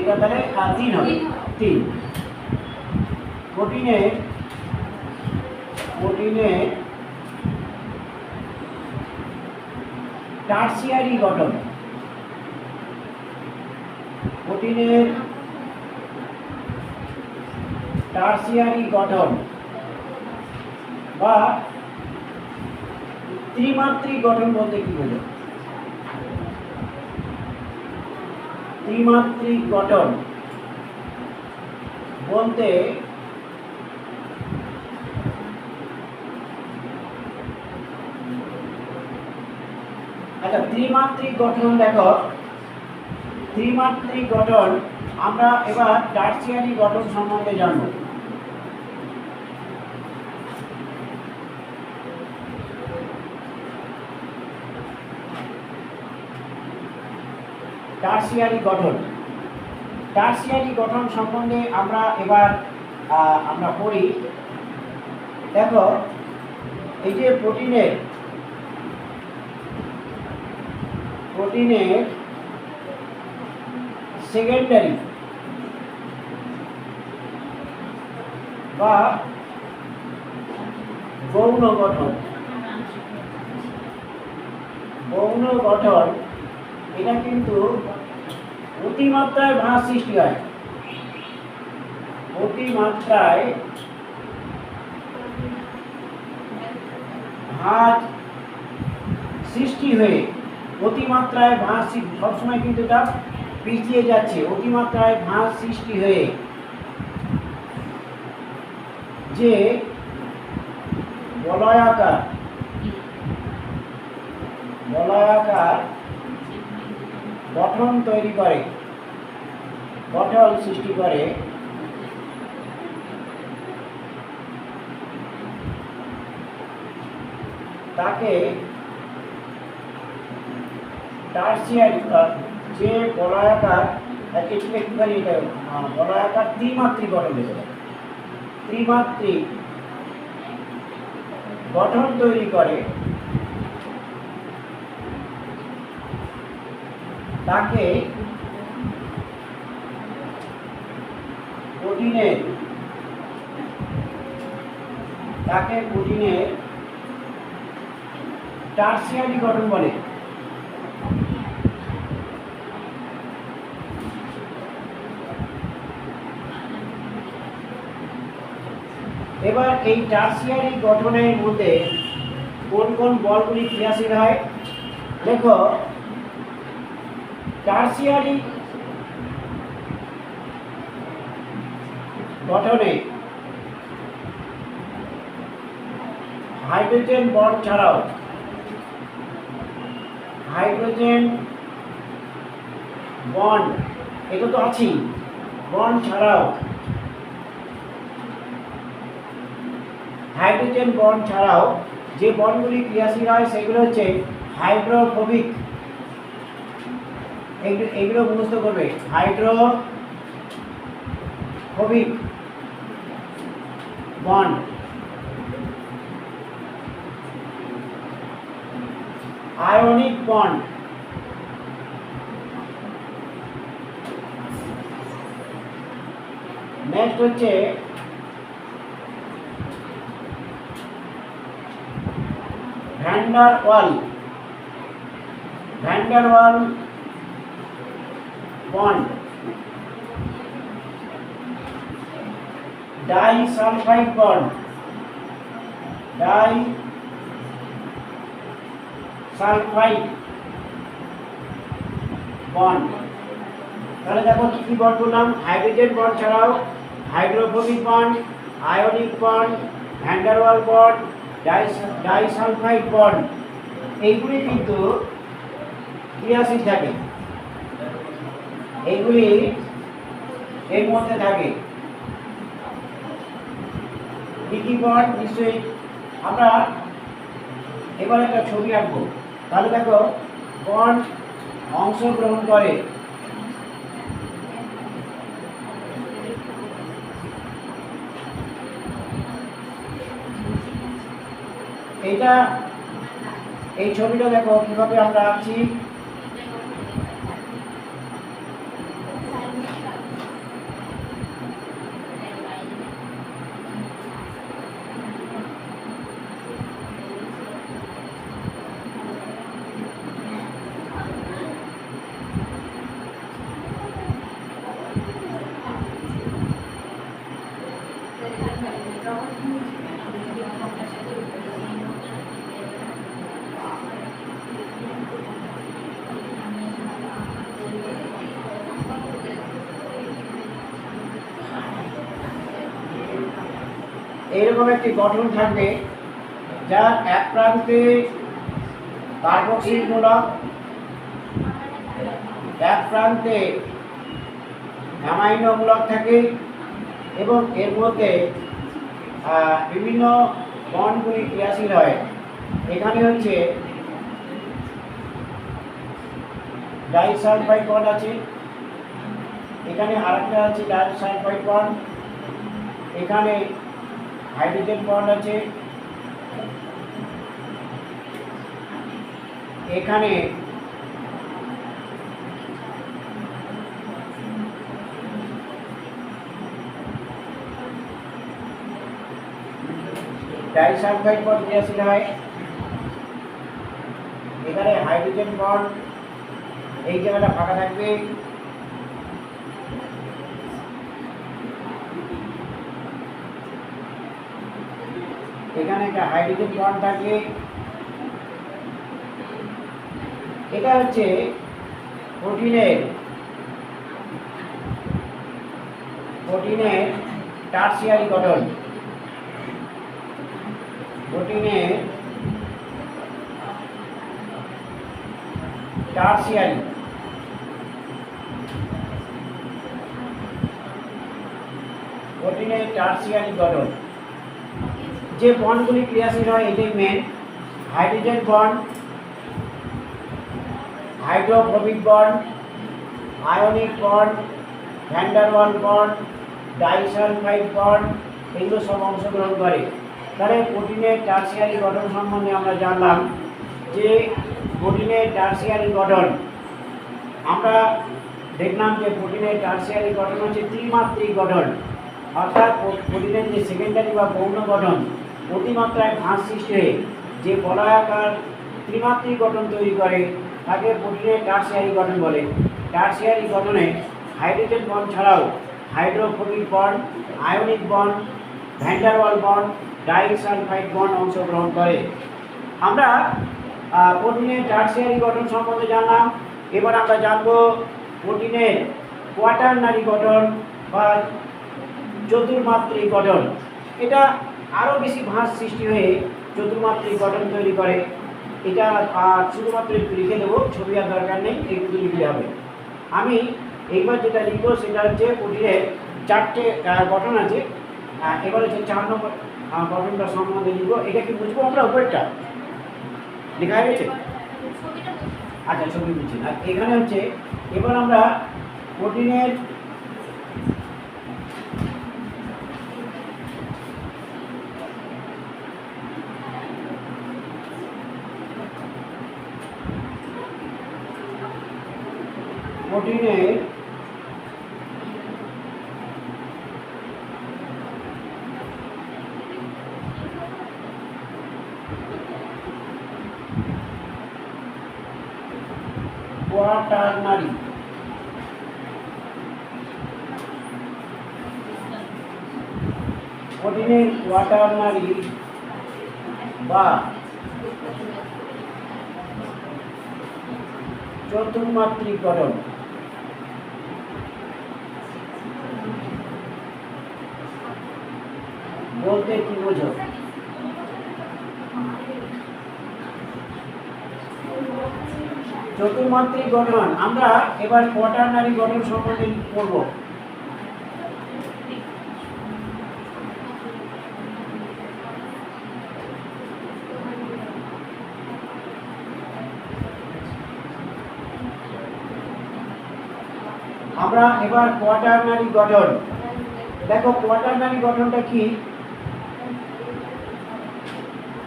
এটা তাহলে 3 হবে। 3 প্রোটিনের টারসিয়ারি গঠন, প্রোটিনের টারসিয়ারি গঠন বা ত্রিমাত্রিক গঠন বলতে কি বোঝো? ত্রিমাত্রিক গঠন বলতে আচ্ছা, ত্রিমাত্রিক গঠন দেখো, ত্রিমাত্রিক গঠন আমরা এবার টারসিয়ারি গঠন সম্বন্ধে জানব। টারসিয়ারি গঠন সম্বন্ধে আমরা এবার আমরা পড়ি। দেখো, এই যে প্রোটিনের সেকেন্ডারি বা গৌণ গঠন, এটা কিন্তু অতিমাত্রায় ভাঁজ সৃষ্টি হয়। অতিমাত্রায় ভাঁজ সৃষ্টি হয়ে, অতিমাত্রায় ভাঁজ সবসময় কিন্তু এটা পিছিয়ে যাচ্ছে। অতিমাত্রায় ভাঁজ সৃষ্টি হয়ে যে বলয়াকার গঠন তৈরি করে, গঠন সৃষ্টি করে, তাকে টারসিয়ারি, যে বলয়াকার বলয়াকার ত্রিমাত্রিক গঠন হয়ে যায়। ত্রিমাত্রিক গঠন তৈরি করে তাকে প্রোটিনের টারসিয়ারি গঠন বলে। এবার এই টারসিয়ারি গঠনের মধ্যে কোন কোন বলগুলি ক্রিয়াশীল হয়? দেখো, টারসিয়ারি গঠনে হাইড্রোজেন বন্ড ছাড়াও হাইড্রোজেন বন্ড, এটা তো আছেই, বন্ড ছাড়াও হাইড্রোজেন বন্ড ছাড়াও যে বন্ডগুলি ক্রিয়াশীল হয় সেগুলো হচ্ছে হাইড্রোফোবিক। এগুলো মুখস্থ করবে, hydrophobic bond, ionic bond, next হচ্ছে van der Waals bond, disulphide bond, তাহলে দেখো কি কি বন্ড বললাম, হাইড্রোজেন বন্ড ছাড়াও hydrophobic bond, ionic bond, van der Waals bond, disulphide bond, এইগুলি কিন্তু ক্রিয়াশীল থাকে, এইগুলি এর মধ্যে থাকে। কি কি বন্ড নিশ্চয়ই আমরা এবার একটা ছবি আঁকবো, তাহলে দেখো বন্ড অংশগ্রহণ করে, এটা এই ছবিটা দেখো কিভাবে আমরা আঁকছি। এইরকম একটি গঠন থাকবে, যার এক প্রান্তে কার্বক্সিল মূলক, এক প্রান্তে অ্যামাইনো মূলক থাকে এবং এর মধ্যে বিভিন্ন বন্ডগুলি ক্রিয়াশীল হয়। এখানে হচ্ছে ডাইসালফাইড বন্ড আছে, এখানে আরেকটা আছে ডাইসালফাইড বন্ড, এখানে হাইড্রোজেন বন্ড আছে, এখানে ডাইসালফাইড বন্ড ক্রিয়াশীল হয়, এখানে হাইড্রোজেন বন্ড, এই জায়গাটা ফাঁকা থাকবে, এখানে একটা হাইড্রোজেন বন্ড থাকে। এটা হচ্ছে প্রোটিনের টারসিয়ারি গঠন, প্রোটিনের টারসিয়ারি গঠন। যে বন্ডগুলি ক্রিয়াশীল হয় এটাই main, hydrogen bond, hydrophobic bond, ionic bond, van der Waals bond, disulphide bond, এগুলো সব অংশগ্রহণ করে। তাহলে প্রোটিনের টারসিয়ারি গঠন সম্বন্ধে আমরা জানলাম যে প্রোটিনের টারসিয়ারি গঠন, আমরা দেখলাম যে প্রোটিনের টারসিয়ারি গঠন হচ্ছে ত্রিমাত্রিক গঠন, অর্থাৎ প্রোটিনের যে সেকেন্ডারি বা গৌণ গঠন অতিমাত্রায় ভাঁজ সৃষ্টি হয়ে যে বলয়াকার ত্রিমাত্রিক গঠন তৈরি করে তাকে প্রোটিনের টারসিয়ারি গঠন বলে। টারসিয়ারি গঠনে হাইড্রোজেন বন্ড ছাড়াও hydrophobic bond, ionic bond, van der Waals bond, disulphide bond অংশগ্রহণ করে। আমরা প্রোটিনের টারসিয়ারি গঠন সম্বন্ধে জানলাম। এবার আমরা জানব প্রোটিনের কোয়াটারনারি গঠন বা চতুর্মাত্রিক গঠন। এটা আরও বেশি ভাঁজ সৃষ্টি হয়ে চতুর্মাত্রিক গঠন তৈরি করে। এটা শুধুমাত্র একটু লিখে দেবো, ছবি আর দরকার নেই, একটু লিখলে হবে। আমি এইবার যেটা লিখবো সেটা হচ্ছে প্রোটিনের 4টে গঠন আছে। এবার হচ্ছে 4 নম্বর গঠনটা সম্বন্ধে লিখবো। এটা কি বুঝবো আমরা? উপরেরটা লেখা হয়ে গেছে? আচ্ছা, ছবি বুঝছি। আর এখানে হচ্ছে এবার আমরা প্রোটিনের কোয়াটারনারি বা চতুর্মাত্রিক গঠন বলতে কি বোঝো? চতুর্মাত্রিক গঠন আমরা এবার কোয়াটারনারি গঠন সম্বন্ধে পড়ব। আমরা এবার কোয়াটারনারি গঠন দেখো। কোয়াটারনারি গঠনটা কি?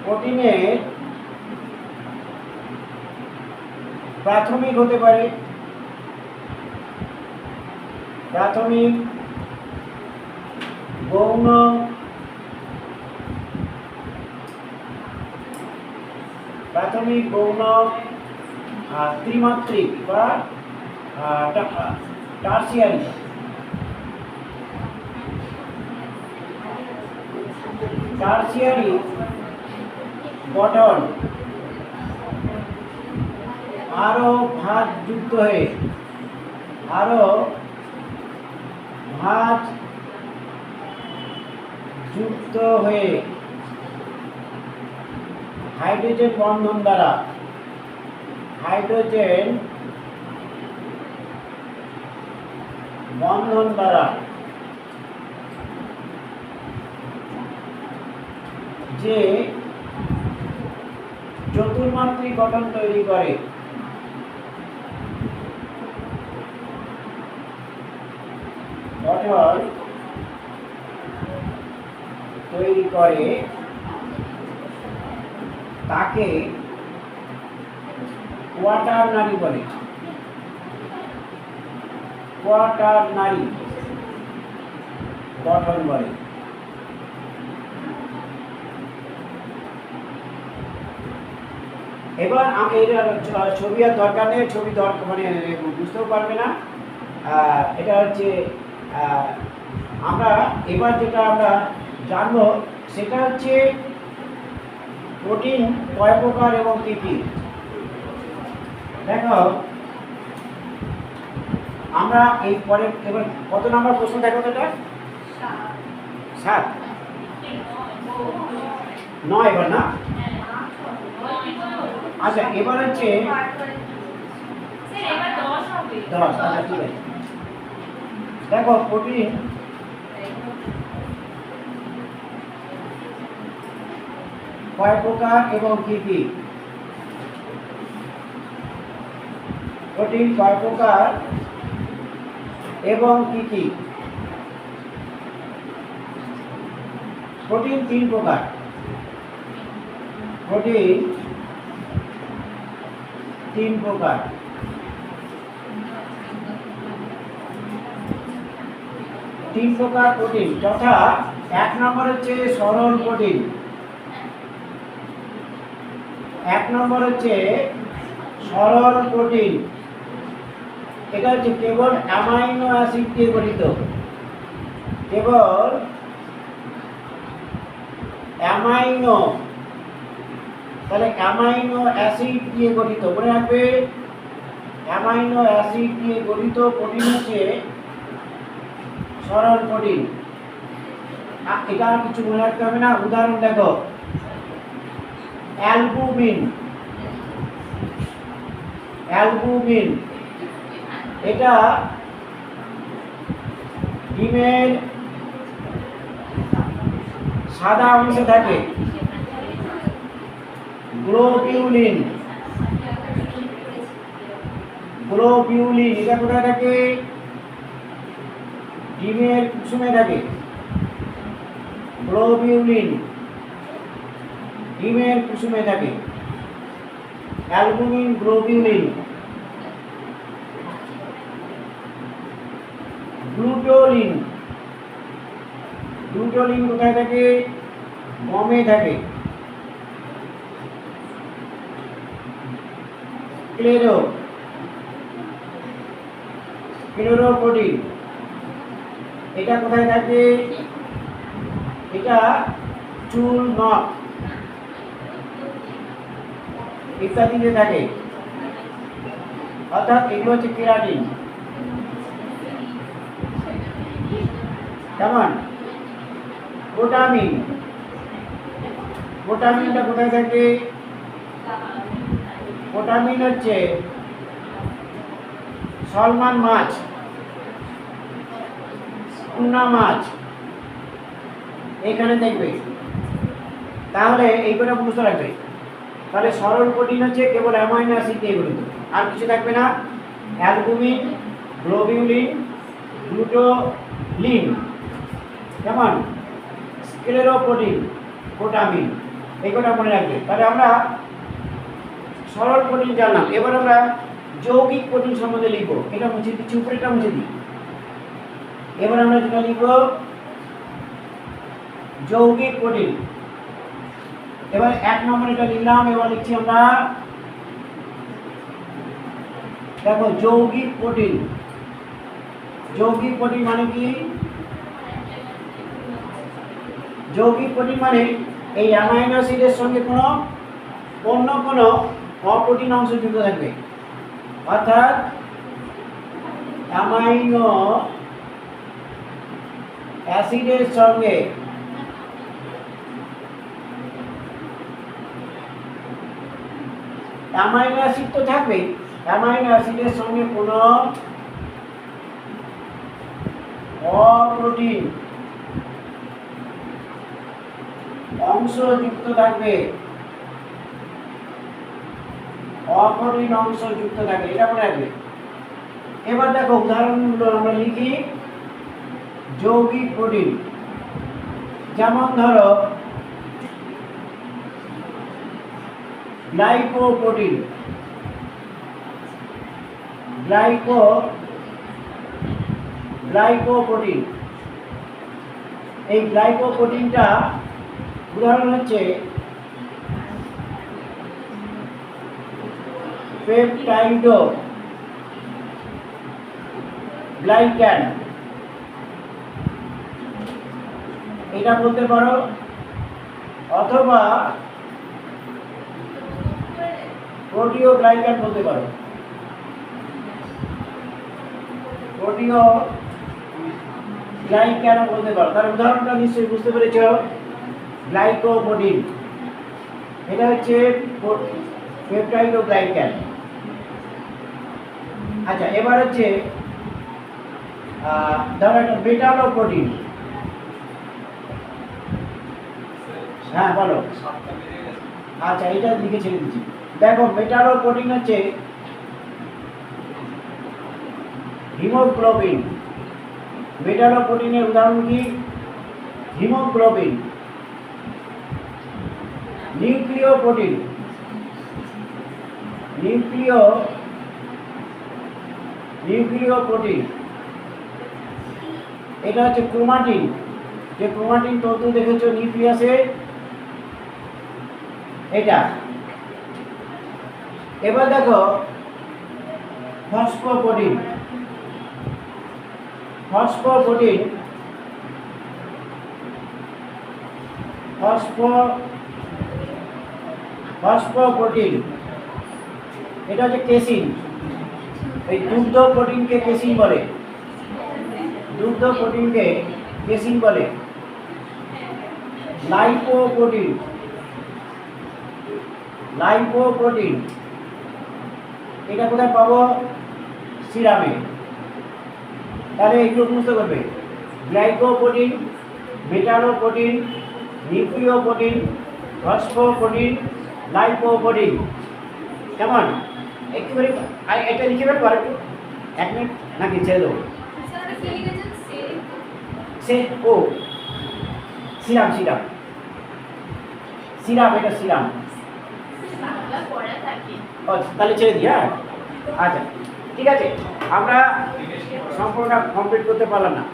প্রোটিনের প্রাথমিক হতে পারে, প্রাথমিক, গৌণ, ত্রিমাত্রিক বা টার্সিয়ারি। টার্সিয়ারি গঠন আরো ভাঁজ যুক্ত হয়ে হাইড্রোজেন বন্ধন দ্বারা যে চতুর্মাত্রিক গঠন তৈরি করে, তাকে কোয়াটারনারি বলে। কোয়াটারনারি গঠন বলে। এবার আমি ছবি আর দরকার নেই, ছবি দরকার মানে বুঝতেও পারবে না। এটা হচ্ছে আমরা এবার যেটা আমরা জানবো সেটা হচ্ছে প্রোটিন কয় প্রকার এবং কি কি। দেখো আমরা এই পরে এবার কত নাম্বার প্রশ্ন দেখো তো? এটা 7 9 এবার না? আচ্ছা, এবার হচ্ছে 10। আচ্ছা, ঠিক আছে। দেখো প্রোটিন কয় প্রকার এবং কি কি। প্রোটিন কয় প্রকার এবং কি কি। প্রোটিন 3 প্রকার। প্রোটিন 3 প্রকার। 3 প্রকার প্রোটিন যথা 1 নম্বর হচ্ছে সরল প্রোটিন। 1 নম্বর হচ্ছে সরল প্রোটিন। এটা হচ্ছে কেবল অ্যামাইনো অ্যাসিড দিয়ে গঠিত। কেবল অ্যামাইনো, তাহলে অ্যামাইনো অ্যাসিড দিয়ে গঠিত। মনে রাখবে, অ্যামাইনো অ্যাসিড দিয়ে গঠিত প্রোটিন হচ্ছে সরল প্রোটিন। এটা আর কিছু মনে রাখতে হবে না। উদাহরণ দেখো, অ্যালবুমিন। অ্যালবুমিন এটা ডিমের সাদা অংশে থাকে। গ্লোবিউলিন। গ্লোবিউলিন এটা কোথায় থাকে? ডিমের কুসুমে থাকে। গ্লোবিউলিন ডিমের কুসুমে থাকে। Albumin, globulin. গ্লুটোলিন। গ্লুটোলিন কোথায় থাকে? গমে থাকে। ক্লোরোপ্রোটিন এটা কোথায় থাকে? এটা চুল, নখ ইত্যাদিতে থাকে। অর্থাৎ এগুলো হচ্ছে কেরাটিন। কেমন? ভিটামিন। ভিটামিনটা কোথায় থাকে? ভিটামিন হচ্ছে সলমান মাছ, টুনা মাছ, এখানে দেখবে। তাহলে এইগুলো বুঝতে রাখবে। তাহলে সরল প্রোটিন হচ্ছে কেবল অ্যামাইনো অ্যাসিড দিয়ে গঠিত, আর কিছু থাকবে না। অ্যালবুমিন, গ্লোবিউলিন, গ্লুটোলিন, কেমন? স্ক্লেরোপ্রোটিন, ভিটামিন, এইগুলো মনে রাখবে। তাহলে আমরা সরল প্রোটিন জানলাম। এবার আমরা যৌগিক প্রোটিন সম্বন্ধে লিখবো। এটা মুছে দিচ্ছি, উপরেটা মুছে দিই। এবার আমরা যেটা লিখব যৌগিক প্রোটিন। এবার 1 নম্বর এটা লিখলাম। এবার লিখছি আমরা, দেখো, যৌগিক প্রোটিন। যৌগিক প্রোটিন মানে কি? যৌগিক প্রোটিন মানে এই অ্যামাইনো অ্যাসিডের সঙ্গে অন্য কোনো অপ্রোটিন অংশ যুক্ত থাকবে। অর্থাৎ অ্যামাইনো অ্যাসিডের সঙ্গে অ্যামাইনো অ্যাসিড তো থাকবেই, অ্যামাইনো অ্যাসিডের সঙ্গে কোনো অপ্রোটিন অংশ যুক্ত থাকবে। অপ্রোটিন অংশ যুক্ত থাকবে, এটা মনে রাখবে। এবার দেখো উদাহরণগুলো আমরা লিখি। যৌগিক প্রোটিন যেমন ধরো গ্লাইকোপ্রোটিন। গ্লাইকোপ্রোটিন এই গ্লাইকোপ্রোটিনটা উদাহরণ হচ্ছে পেপটাইডো গ্লাইক্যান, এটা বলতে পারো, অথবা প্রোটিওগ্লাইক্যান বলতে পারো। প্রোটিওগ্লাইক্যান বলতে পারো। তার উদাহরণটা নিশ্চয়ই বুঝতে পেরেছ। গ্লাইকোপ্রোটিন এটা হচ্ছে পেপটাইডোগ্লাইক্যান। আচ্ছা, এবার হচ্ছে ধরো একটা মেটালোপ্রোটিন। হ্যাঁ বলো। আচ্ছা, এটা লিখে ছেড়ে দিচ্ছি। দেখো, মেটালোপ্রোটিন হচ্ছে হিমোগ্লোবিন। মেটালোপ্রোটিনের উদাহরণ কি? হিমোগ্লোবিন। নিউক্লিওপ্রোটিন নিউক্লিওপ্রোটিন এটা হচ্ছে ক্রোমাটিন। যে ক্রোমাটিন তন্তু দেখেছো নিউক্লিয়াসে, এটা। এবার দেখো ফসফোপ্রোটিন। ফসফোপ্রোটিন এটা হচ্ছে কেসিন। এই দুগ্ধ প্রোটিনকে কেসিন বলে। দুগ্ধ প্রোটিনকে কেসিন বলে। লাইপোপ্রোটিন, লাইপোপ্রোটিন এটা কোথায় পাবো? সিরামে। তাহলে এইগুলো মুখস্থ করবে, গ্লাইকোপ্রোটিন, মেটালোপ্রোটিন, নিউক্লিওপ্রোটিন, ফসফোপ্রোটিন, লাইপোপ্রোটিন। কেমন? একটুখানি এটা লিখে ফেলবো আর একটু, 1 মিনিট নাকি ছেড়ে দেবো? সে ও সিরাম, সিরাম, সিরাম, এটা সিরাম। তাহলে ছেড়ে দিই। হ্যাঁ, আচ্ছা ঠিক আছে, আমরা সম্পূর্ণটা কমপ্লিট করতে পারলাম না।